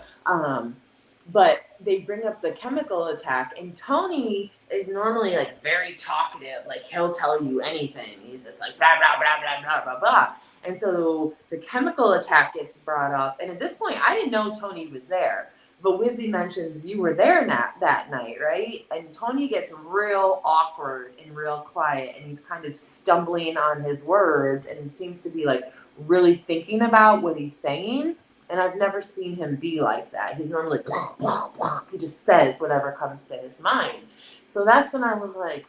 But they bring up the chemical attack, and Tony is normally like very talkative, like he'll tell you anything. He's just like blah blah blah blah blah blah blah. And so the chemical attack gets brought up, and at this point, I didn't know Tony was there. But Wizzy mentions you were there that night, right? And Tony gets real awkward and real quiet, and he's kind of stumbling on his words, and seems to be like really thinking about what he's saying. And I've never seen him be like that. He's normally blah, blah, blah. He just says whatever comes to his mind. So that's when I was like,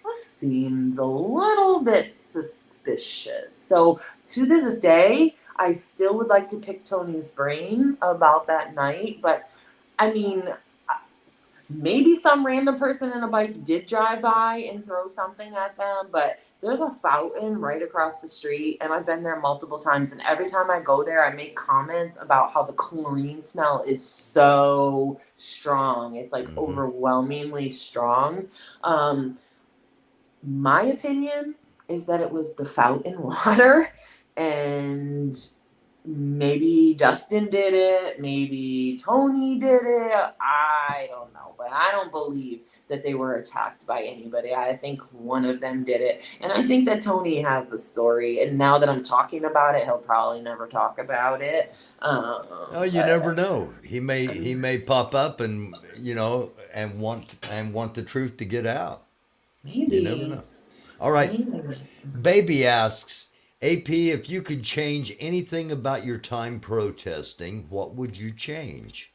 this seems a little bit suspicious. So to this day, I still would like to pick Tony's brain about that night. But I mean, maybe some random person in a bike did drive by and throw something at them, but there's a fountain right across the street, and I've been there multiple times, and every time I go there, I make comments about how the chlorine smell is so strong. It's like overwhelmingly strong. My opinion is that it was the fountain water, and maybe Dustin did it, maybe Tony did it, I don't know, but I don't believe that they were attacked by anybody. I think one of them did it, and I think that Tony has a story, and now that I'm talking about it, he'll probably never talk about it. Oh, you never know. He may pop up and want the truth to get out. You never Maybe, know. All right. maybe. Baby asks, AP, if you could change anything about your time protesting, what would you change?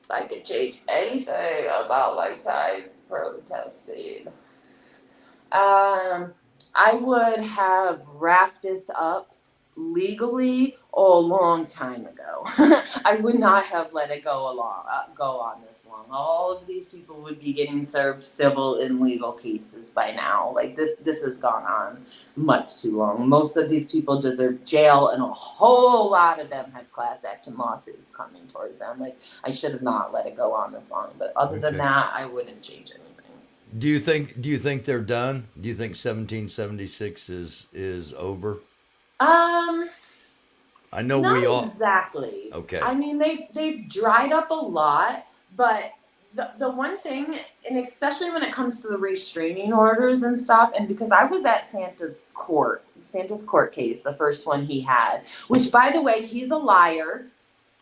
If I could change anything about my time protesting, I would have wrapped this up legally a long time ago. I would not have let it go on this long. All of these people would be getting served civil and legal cases by now. Like this has gone on much too long. Most of these people deserve jail, and a whole lot of them have class action lawsuits coming towards them. Like I should have not let it go on this long. But other than Okay. that, I wouldn't change anything. Do you think they're done? Do you think 1776 is over? Um, I know Not we all. exactly. Okay. I mean, they've dried up a lot, but the one thing, and especially when it comes to the restraining orders and stuff, and because I was at Santa's court case, the first one he had, which by the way, he's a liar.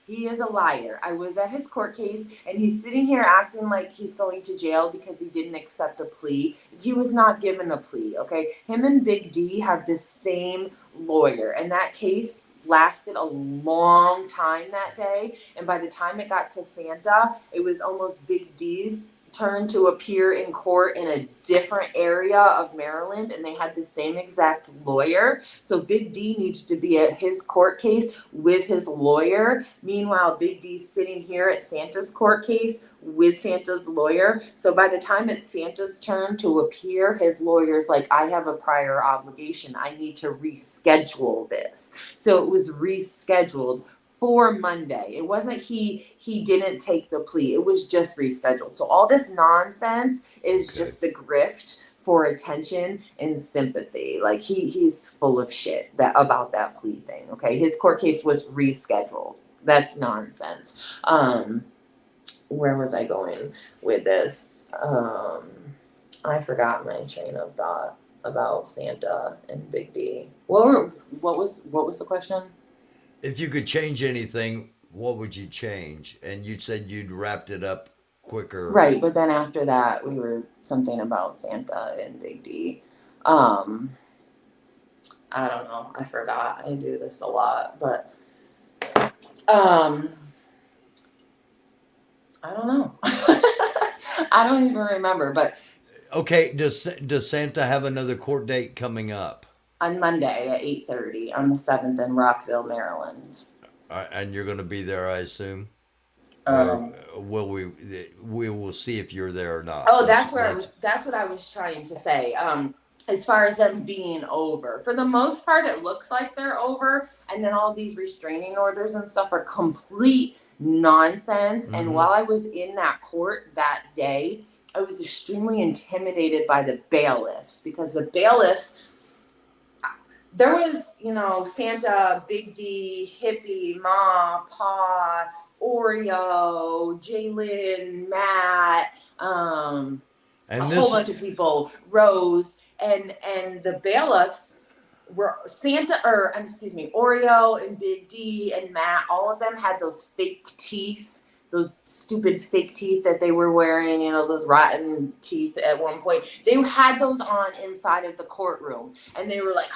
He is a liar. I was at his court case, and he's sitting here acting like he's going to jail because he didn't accept a plea. He was not given a plea, okay? Him and Big D have this same lawyer, and that case lasted a long time that day. And by the time it got to Santa, it was almost Big D's turn to appear in court in a different area of Maryland, and they had the same exact lawyer. So Big D needed to be at his court case with his lawyer. Meanwhile, Big D's sitting here at Santa's court case with Santa's lawyer. So by the time it's Santa's turn to appear, his lawyer's like, I have a prior obligation. I need to reschedule this. So it was rescheduled for Monday. It wasn't he didn't take the plea. It was just rescheduled. So all this nonsense is just a grift for attention and sympathy. Like he's full of shit about that plea thing. Okay. His court case was rescheduled. That's nonsense. Where was I going with this? I forgot my train of thought about Santa and Big D. What was the question? If you could change anything, what would you change? And you said you'd wrapped it up quicker. Right, but then after that, we were something about Santa and Big D. I don't know. I forgot. I do this a lot, but I don't know. I don't even remember. But okay, does Santa have another court date coming up? On Monday at 8:30 on the 7th in Rockville, Maryland. And you're going to be there, I assume. Um, Or will we will see if you're there or not. Oh, that's what I was trying to say. As far as them being over, for the most part, it looks like they're over, and then all these restraining orders and stuff are complete nonsense. Mm-hmm. And while I was in that court that day, I was extremely intimidated by the bailiffs, because the bailiffs, there was, Santa, Big D, Hippie, Ma, Pa, Oreo, Jalen, Matt, and whole bunch of people, Rose, and the bailiffs were Oreo and Big D and Matt. All of them had those fake teeth, those stupid fake teeth that they were wearing, those rotten teeth at one point. They had those on inside of the courtroom, and they were like,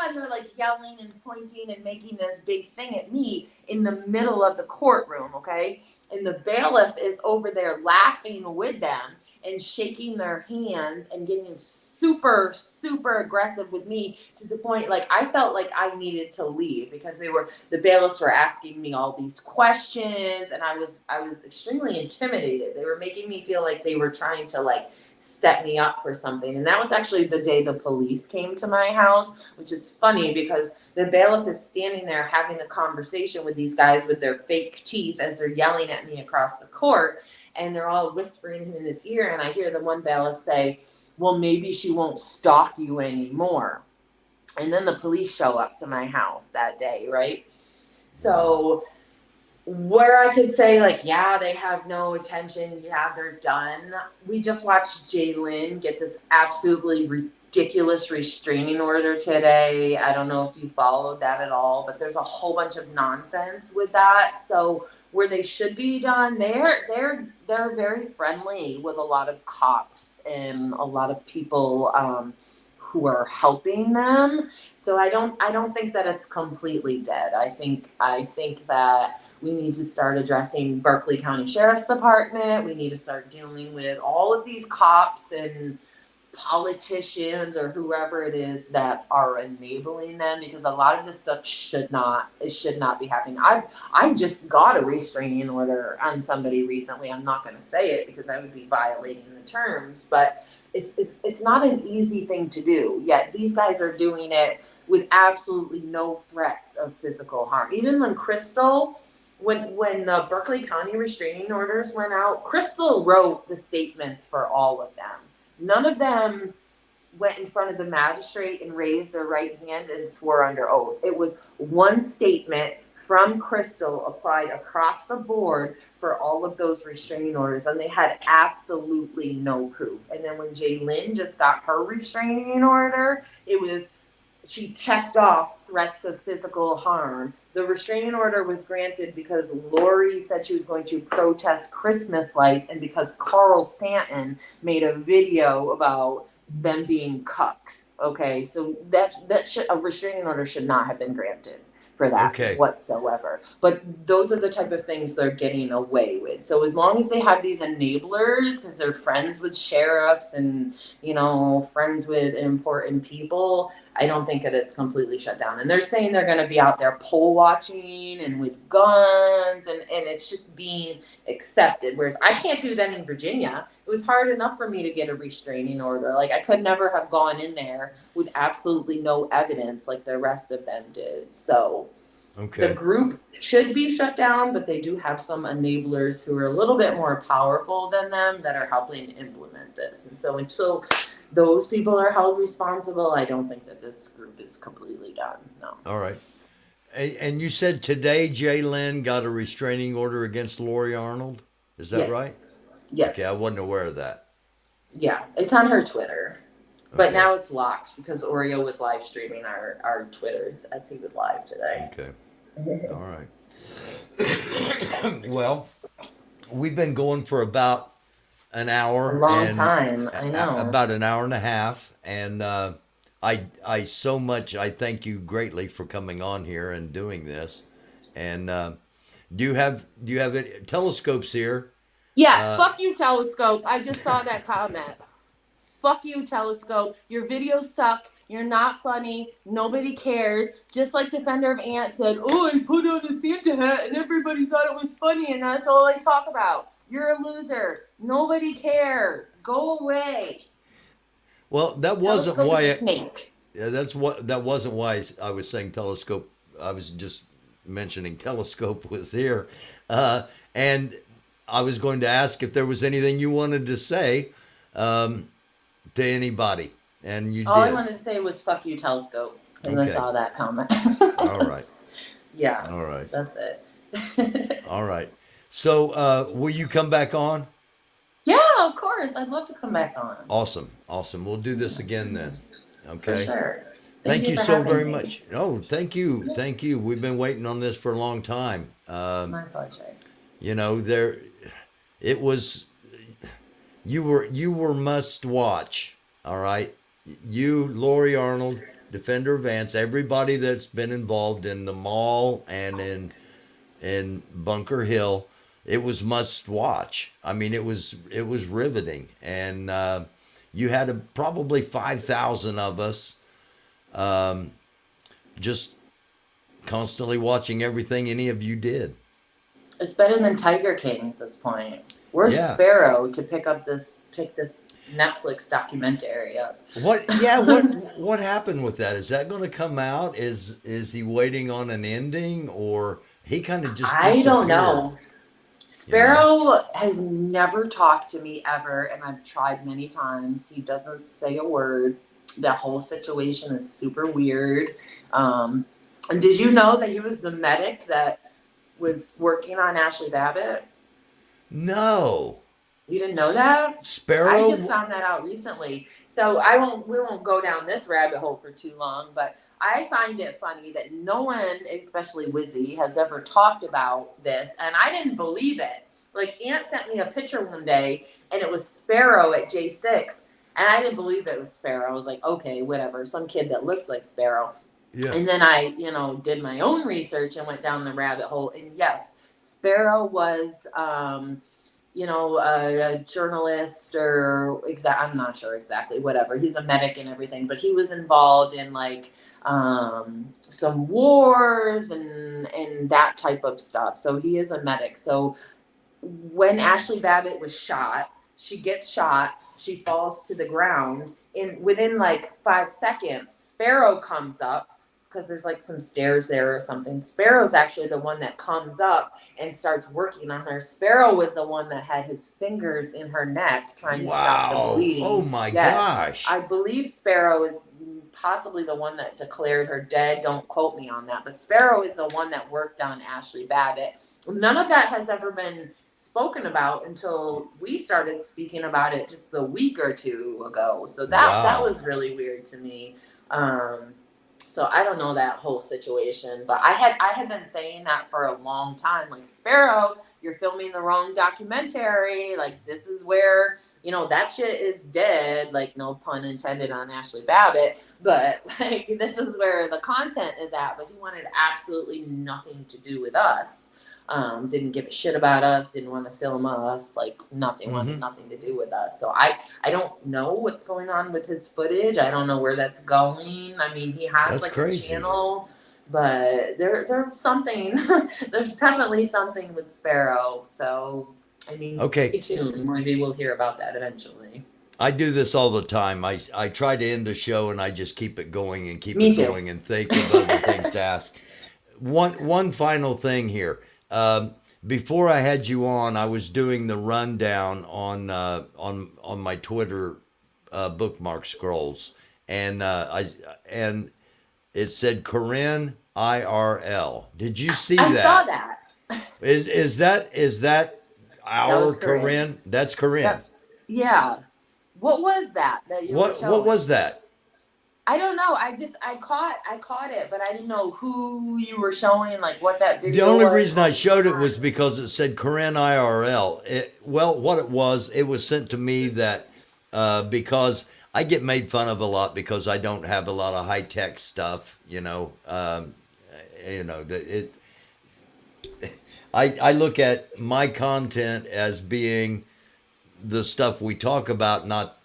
and they're like yelling and pointing and making this big thing at me in the middle of the courtroom, okay? And the bailiff is over there laughing with them and shaking their hands and getting super, super aggressive with me, to the point, like, I felt like I needed to leave, because the bailiffs were asking me all these questions, and I was extremely intimidated. They were making me feel like they were trying to, like, set me up for something. And that was actually the day the police came to my house, which is funny, because the bailiff is standing there having a conversation with these guys with their fake teeth as they're yelling at me across the court, and they're all whispering in his ear, and I hear the one bailiff say, well, maybe she won't stalk you anymore. And then the police show up to my house that day, right? So where I could say, like, yeah, they have no attention, yeah, they're done. We just watched Jalen get this absolutely ridiculous restraining order today. I don't know if you followed that at all, but there's a whole bunch of nonsense with that. So where they should be done, they're very friendly with a lot of cops and a lot of people who are helping them. So I don't think that it's completely dead. I think that we need to start addressing Berkeley County Sheriff's Department. We need to start dealing with all of these cops and politicians or whoever it is that are enabling them, because a lot of this stuff should not be happening. I just got a restraining order on somebody recently. I'm not going to say it because I would be violating the terms, but it's not an easy thing to do. Yet these guys are doing it with absolutely no threats of physical harm. Even when Crystal, when the Berkeley County restraining orders went out, Crystal wrote the statements for all of them. None of them went in front of the magistrate and raised their right hand and swore under oath. It was one statement from Crystal applied across the board for all of those restraining orders, and they had absolutely no proof. And then when Jaylyn just got her restraining order, she checked off threats of physical harm. The restraining order was granted because Lori said she was going to protest Christmas lights, and because Carl Santon made a video about them being cucks. Okay, so a restraining order should not have been granted for that Okay. whatsoever. But those are the type of things they're getting away with. So as long as they have these enablers, because they're friends with sheriffs and, you know, friends with important people, I don't think that it's completely shut down. And they're saying they're going to be out there poll watching and with guns, and it's just being accepted. Whereas I can't do that in Virginia. It was hard enough for me to get a restraining order. Like, I could never have gone in there with absolutely no evidence like the rest of them did. So Okay. the group should be shut down, but they do have some enablers who are a little bit more powerful than them that are helping implement this. And so until those people are held responsible, I don't think that this group is completely done. No. All right. And you said today Jay Lynn got a restraining order against Lori Arnold. Is that Yes. right? Yes. Okay, I wasn't aware of that. Yeah, it's on her Twitter. But Okay. now it's locked because Oreo was live streaming our Twitters as he was live today. Okay. All right. Well, we've been going for about an hour. A long time, I know. About an hour and a half, and I so much I thank you greatly for coming on here and doing this. And do you have it, telescopes here? Yeah, fuck you, Telescope. I just saw that comment. Fuck you, Telescope. Your videos suck. You're not funny. Nobody cares. Just like Defender of Ant said, oh, I put on a Santa hat and everybody thought it was funny and that's all I talk about. You're a loser. Nobody cares. Go away. Well, that wasn't Telescope why. is a snake. Yeah, that wasn't why I was saying telescope. I was just mentioning telescope was here, and I was going to ask if there was anything you wanted to say to anybody, and you All did. I wanted to say was fuck you, Telescope, and Okay. I saw that comment. All right. Yeah. All right. That's it. All right. So, will you come back on? Yeah, of course. I'd love to come back on. Awesome. Awesome. We'll do this again then. Okay. For sure. Thank you for so having very me. much. Oh, thank you. Thank you. We've been waiting on this for a long time. My pleasure. You know, it was, you were must watch. All right. You, Lori Arnold, Defender of Ants, everybody that's been involved in the mall and in Bunker Hill, it was must watch. I mean, it was riveting, and you had probably 5,000 of us, just constantly watching everything any of you did. It's better than Tiger King at this point. Where's Yeah. Sparrow to pick this Netflix documentary up? What? Yeah. What happened with that? Is that going to come out? Is he waiting on an ending, or he kind of just? I don't disappeared? know. Sparrow has never talked to me ever, and I've tried many times. He doesn't say a word. That whole situation is super weird. And did you know that he was the medic that was working on Ashley Babbitt? No. You didn't know that? Sparrow. I just found that out recently. So we won't go down this rabbit hole for too long, but I find it funny that no one, especially Wizzy, has ever talked about this, and I didn't believe it. Like, Aunt sent me a picture one day, and it was Sparrow at J6, and I didn't believe it was Sparrow. I was like, okay, whatever, some kid that looks like Sparrow. Yeah. And then I, did my own research and went down the rabbit hole, and yes, Sparrow was a journalist I'm not sure exactly, whatever. He's a medic and everything, but he was involved in some wars and that type of stuff. So he is a medic. So when Ashley Babbitt was shot, she gets shot, she falls to the ground. Within 5 seconds, Sparrow comes up, because there's some stairs there or something. Sparrow's actually the one that comes up and starts working on her. Sparrow was the one that had his fingers in her neck trying to stop the bleeding. Oh my gosh. I believe Sparrow is possibly the one that declared her dead. Don't quote me on that. But Sparrow is the one that worked on Ashley Babbitt. None of that has ever been spoken about until we started speaking about it just a week or two ago. So that was really weird to me. So I don't know that whole situation, but I had been saying that for a long time. Like, Sparrow, you're filming the wrong documentary. Like, this is where that shit is dead, like, no pun intended on Ashley Babbitt, but like, this is where the content is at. But he wanted absolutely nothing to do with us. Didn't give a shit about us, didn't want to film us, like nothing, wanted nothing to do with us. So I don't know what's going on with his footage. I don't know where that's going. I mean, he has That's like crazy. a channel, but there's something, there's definitely something with Sparrow. So, I mean, Okay. stay tuned. Maybe we'll hear about that eventually. I do this all the time. I try to end a show and I just keep it going and keep Me it too. going and think of other things to ask. One final thing here. Before I had you on, I was doing the rundown on my Twitter bookmark scrolls, and and it said Corinne IRL. Did you see I saw that? that. Is that That our was Corinne. Corinne? That's Corinne. That, yeah. What was that you were What showing? was that? I don't know. I caught it, but I didn't know who you were showing, like what that The video only was. reason I showed it was because it said Corinne IRL. Well, what it was sent to me that because I get made fun of a lot because I don't have a lot of high tech stuff. I look at my content as being the stuff we talk about, not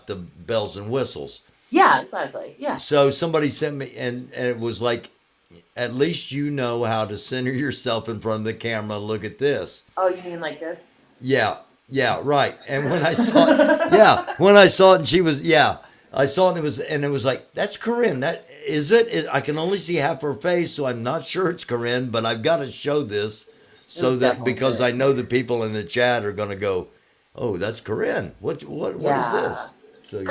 the bells and whistles. Yeah, exactly. Yeah. So somebody sent me, and it was like, at least you know how to center yourself in front of the camera. Look at this. Oh, you mean like this? Yeah, yeah, right. And when I saw it, and she was, I saw it, and it was like, that's Corinne. That is it. I can only see half her face, so I'm not sure it's Corinne, but I've got to show this It so was that definitely because I good. know the people in the chat are going to go, oh, that's Corinne. What is Yeah. this? So yeah.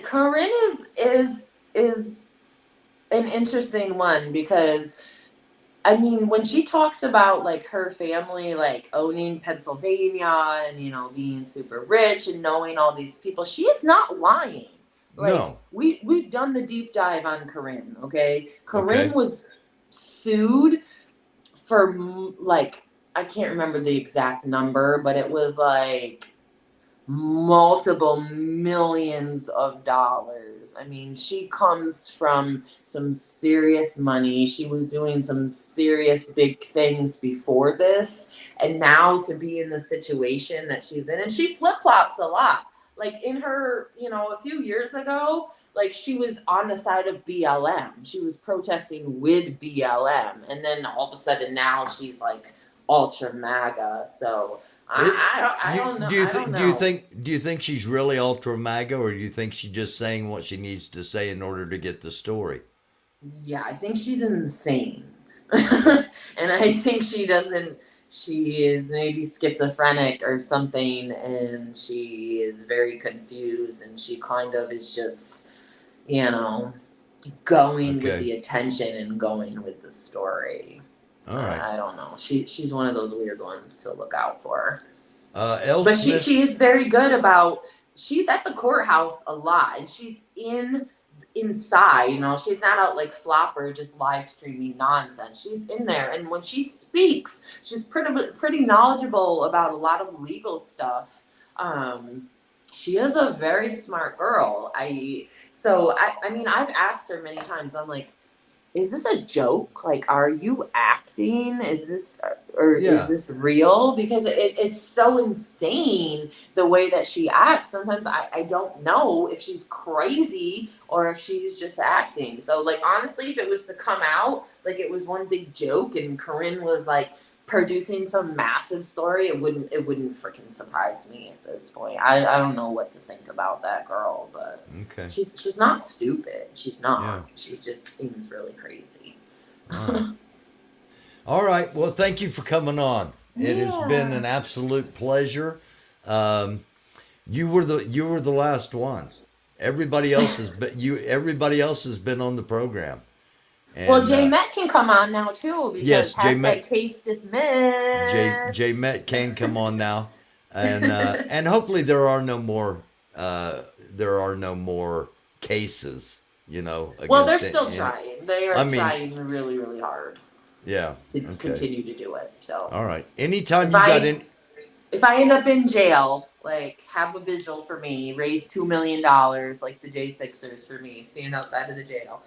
Corinne is an interesting one because I mean, when she talks about like her family, like owning Pennsylvania and being super rich and knowing all these people, she is not lying. Like No. we've done the deep dive on Corinne. Okay, Corinne Okay. was sued for like I can't remember the exact number, but it was like multiple millions of dollars. I mean, she comes from some serious money. She was doing some serious big things before this. And now to be in the situation that she's in, and she flip flops a lot. Like in her, a few years ago, like she was on the side of BLM. She was protesting with BLM. And then all of a sudden now she's like ultra MAGA. So I don't know. I don't know. Do you think she's really ultra MAGA, or do you think she's just saying what she needs to say in order to get the story? Yeah, I think she's insane. And I think she is maybe schizophrenic or something, and she is very confused, and she kind of is just, you know, going with Okay. the attention and going with the story. All right. I don't know. She's one of those weird ones to look out for. L. But she Smith. she is very good about. She's at the courthouse a lot, and she's inside. She's not out like Flopper just live streaming nonsense. She's in there, and when she speaks, she's pretty knowledgeable about a lot of legal stuff. She is a very smart girl. I mean, I've asked her many times. I'm like, is this a joke? Like, are you acting? Is this is Yeah. this real? Because it's so insane the way that she acts. Sometimes I don't know if she's crazy or if she's just acting. So like honestly, if it was to come out like it was one big joke and Corinne was like producing some massive story, it wouldn't freaking surprise me at this point. I don't know what to think about that girl, but Okay. she's not stupid. She's not. Yeah. She just seems really crazy. All right. All right. Well, thank you for coming on. It has been Yeah. an absolute pleasure. Um, you were the last one. Everybody else has been on the program. Well, And Jay Met can come on now too because yes, hashtag case dismissed. J Met can come on now, and hopefully there are no more cases. Well, they're Against still it. trying. They are I mean, trying really, really hard yeah. to Okay. continue to do it. So All right. Anytime if you got I in, if I end up in jail, Like, have a vigil for me. Raise $2 million like the J6ers for me. Stand outside of the jail.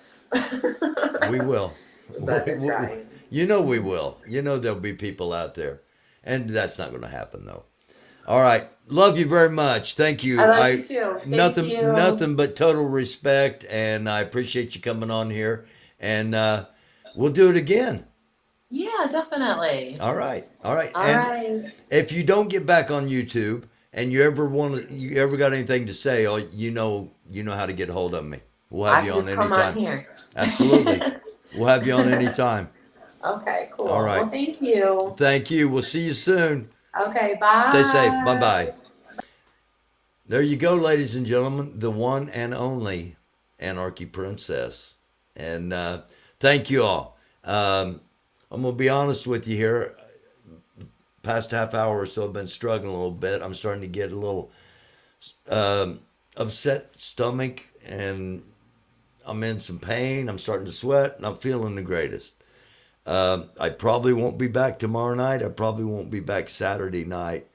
We will. But they're trying. You know we will. You know there'll be people out there. And that's not going to happen, though. All right. Love you very much. Thank I you. love you too. Thank you. Nothing but total respect, and I appreciate you coming on here. And we'll do it again. Yeah, definitely. All right. All right. All And right. if you don't get back on YouTube and you ever got anything to say, oh, you know how to get a hold of me. We'll I have you can on just come on anytime. here. Absolutely. We'll have you on anytime. Okay, cool. All right. Well, thank you. Thank you. We'll see you soon. Okay, Stay safe. Bye bye. bye. There you go, ladies and gentlemen, the one and only Anarchy Princess. And thank you all. I'm going to be honest with you here. Past half hour or so, I've been struggling a little bit. I'm starting to get a little upset stomach, and I'm in some pain. I'm starting to sweat, and I'm feeling the greatest. I probably won't be back tomorrow night. I probably won't be back Saturday night.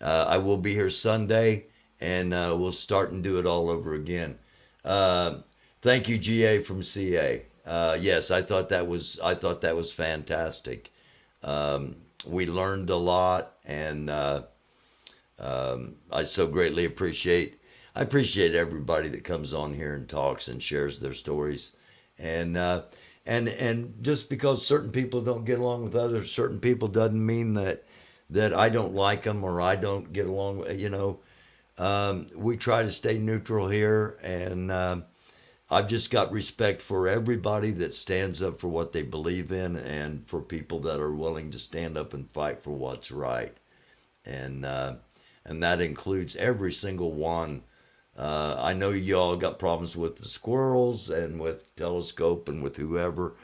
I will be here Sunday, and we'll start and do it all over again. Thank you, GA from CA. Yes, I thought that was fantastic. We learned a lot, and I so greatly appreciate everybody that comes on here and talks and shares their stories, and just because certain people don't get along with others, certain people doesn't mean that I don't like them or I don't get along with, we try to stay neutral here, and I've just got respect for everybody that stands up for what they believe in, and for people that are willing to stand up and fight for what's right, and that includes every single one. I know y'all got problems with the squirrels and with Telescope and with whoever.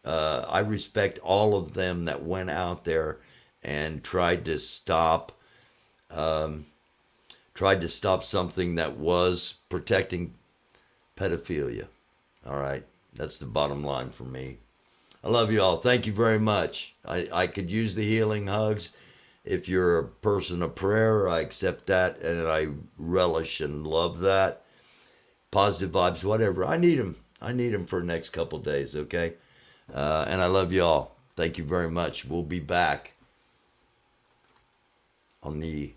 I respect all of them that went out there and tried to stop something that was protecting pedophilia. All right, that's the bottom line for me. I love you all. Thank you very much. I could use the healing hugs. If you're a person of prayer, I accept that, and I relish and love that. Positive vibes, whatever. I need them. I need them for the next couple days, okay? And I love you all. Thank you very much. We'll be back on the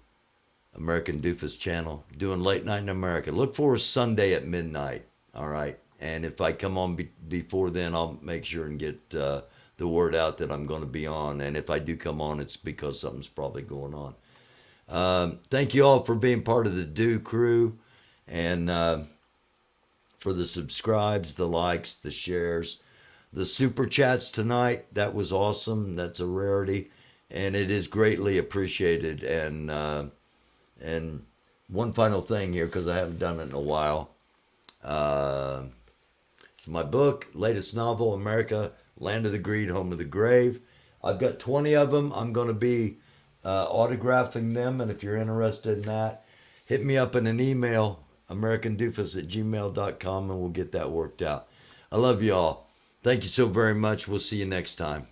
American Doofus channel doing Late Night in America. Look for Sunday at midnight, all right? And if I come on before then, I'll make sure and get the word out that I'm going to be on. And if I do come on, it's because something's probably going on. Thank you all for being part of the Do crew, and for the subscribes, the likes, the shares, the super chats tonight. That was awesome. That's a rarity, and it is greatly appreciated. And one final thing here, because I haven't done it in a while. It's my book, latest novel, America, Land of the Greed, Home of the Grave. I've got 20 of them. I'm going to be autographing them, and if you're interested in that, hit me up in an email, americandufus@gmail.com, and we'll get that worked out. I love you all. Thank you so very much. We'll see you next time.